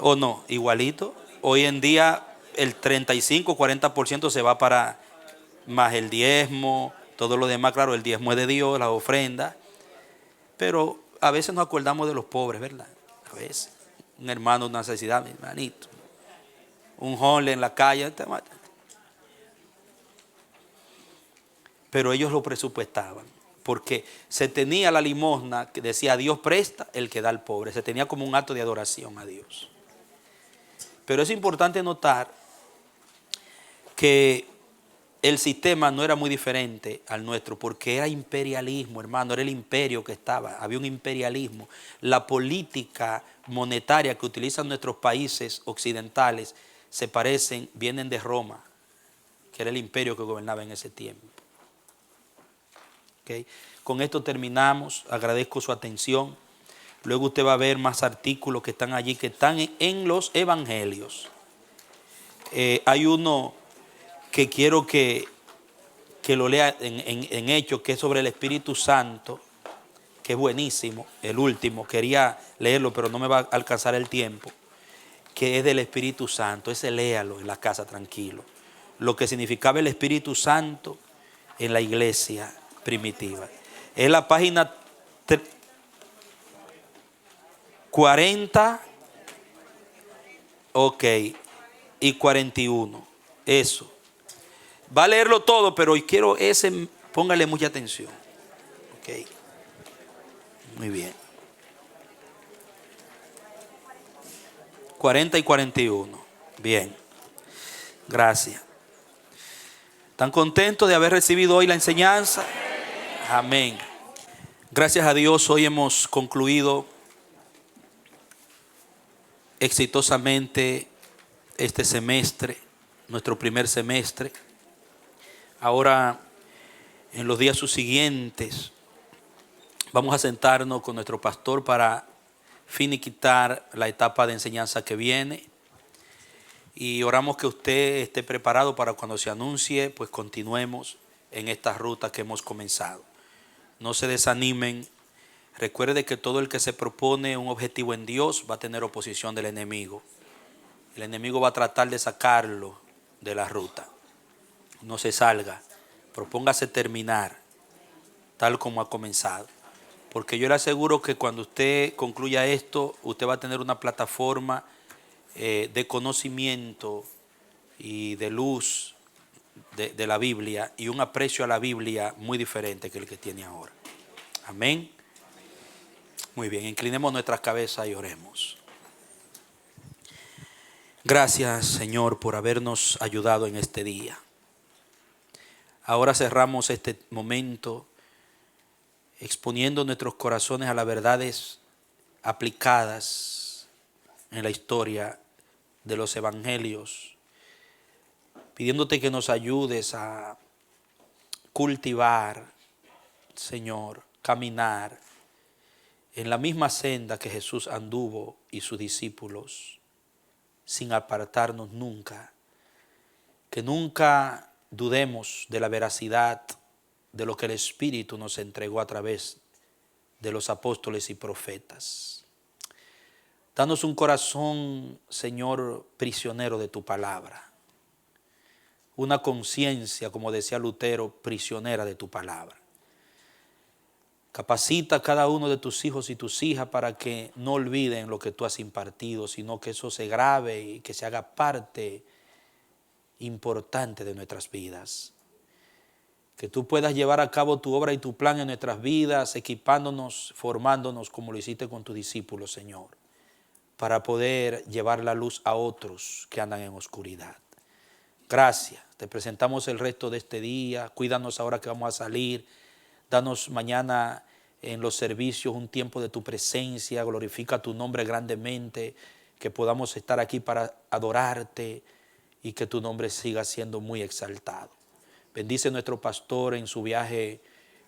¿O no? Igualito. Hoy en día el 35-40% se va para más el diezmo, todo lo demás. Claro, el diezmo es de Dios, la ofrenda. Pero a veces nos acordamos de los pobres, ¿verdad? A veces. Un hermano, una necesidad, mi hermanito. Un joven en la calle. Pero ellos lo presupuestaban. Porque se tenía la limosna que decía Dios presta el que da al pobre. Se tenía como un acto de adoración a Dios. Pero es importante notar que el sistema no era muy diferente al nuestro, porque era imperialismo, hermano, era el imperio que estaba, había un imperialismo. La política monetaria que utilizan nuestros países occidentales vienen de Roma, que era el imperio que gobernaba en ese tiempo. ¿Okay? Con esto terminamos, agradezco su atención. Luego usted va a ver más artículos que están allí, que están en los evangelios. Hay uno que quiero que lo lea en Hechos, que es sobre el Espíritu Santo, que es buenísimo, el último. Quería leerlo, pero no me va a alcanzar el tiempo, que es del Espíritu Santo. Ese léalo en la casa tranquilo. Lo que significaba el Espíritu Santo en la iglesia primitiva. Es la página 40, ok, y 41. Eso. Va a leerlo todo, pero hoy quiero ese, póngale mucha atención. Ok. Muy bien. 40 y 41. Bien. Gracias. ¿Están contentos de haber recibido hoy la enseñanza? Amén. Gracias a Dios, hoy hemos concluido exitosamente este semestre, nuestro primer semestre. Ahora, en los días subsiguientes, vamos a sentarnos con nuestro pastor para finiquitar la etapa de enseñanza que viene. Y oramos que usted esté preparado para cuando se anuncie, pues continuemos en esta ruta que hemos comenzado. No se desanimen. Recuerde que todo el que se propone un objetivo en Dios va a tener oposición del enemigo. El enemigo va a tratar de sacarlo de la ruta. No se salga. Propóngase terminar tal como ha comenzado. Porque yo le aseguro que cuando usted concluya esto, usted va a tener una plataforma de conocimiento y de luz de la Biblia y un aprecio a la Biblia muy diferente que el que tiene ahora. Amén. Muy bien, inclinemos nuestras cabezas y oremos. Gracias, Señor, por habernos ayudado en este día. Ahora cerramos este momento exponiendo nuestros corazones a las verdades aplicadas en la historia de los evangelios, pidiéndote que nos ayudes a cultivar, Señor, caminar en la misma senda que Jesús anduvo y sus discípulos, sin apartarnos nunca. Que nunca dudemos de la veracidad de lo que el Espíritu nos entregó a través de los apóstoles y profetas. Danos un corazón, Señor, prisionero de tu palabra. Una conciencia, como decía Lutero, prisionera de tu palabra. Capacita a cada uno de tus hijos y tus hijas para que no olviden lo que tú has impartido, sino que eso se grabe y que se haga parte importante de nuestras vidas. Que tú puedas llevar a cabo tu obra y tu plan en nuestras vidas, equipándonos, formándonos como lo hiciste con tus discípulos, Señor, para poder llevar la luz a otros que andan en oscuridad. Gracias, te presentamos el resto de este día, cuídanos ahora que vamos a salir, danos mañana en los servicios un tiempo de tu presencia, glorifica tu nombre grandemente, que podamos estar aquí para adorarte y que tu nombre siga siendo muy exaltado. Bendice a nuestro pastor en su viaje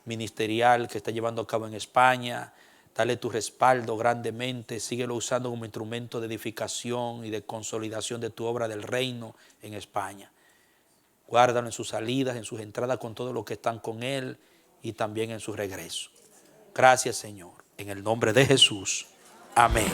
ministerial que está llevando a cabo en España. Dale tu respaldo grandemente. Síguelo usando como instrumento de edificación y de consolidación de tu obra del reino en España. Guárdalo en sus salidas, en sus entradas con todos los que están con él y también en su regreso. Gracias, Señor. En el nombre de Jesús. Amén.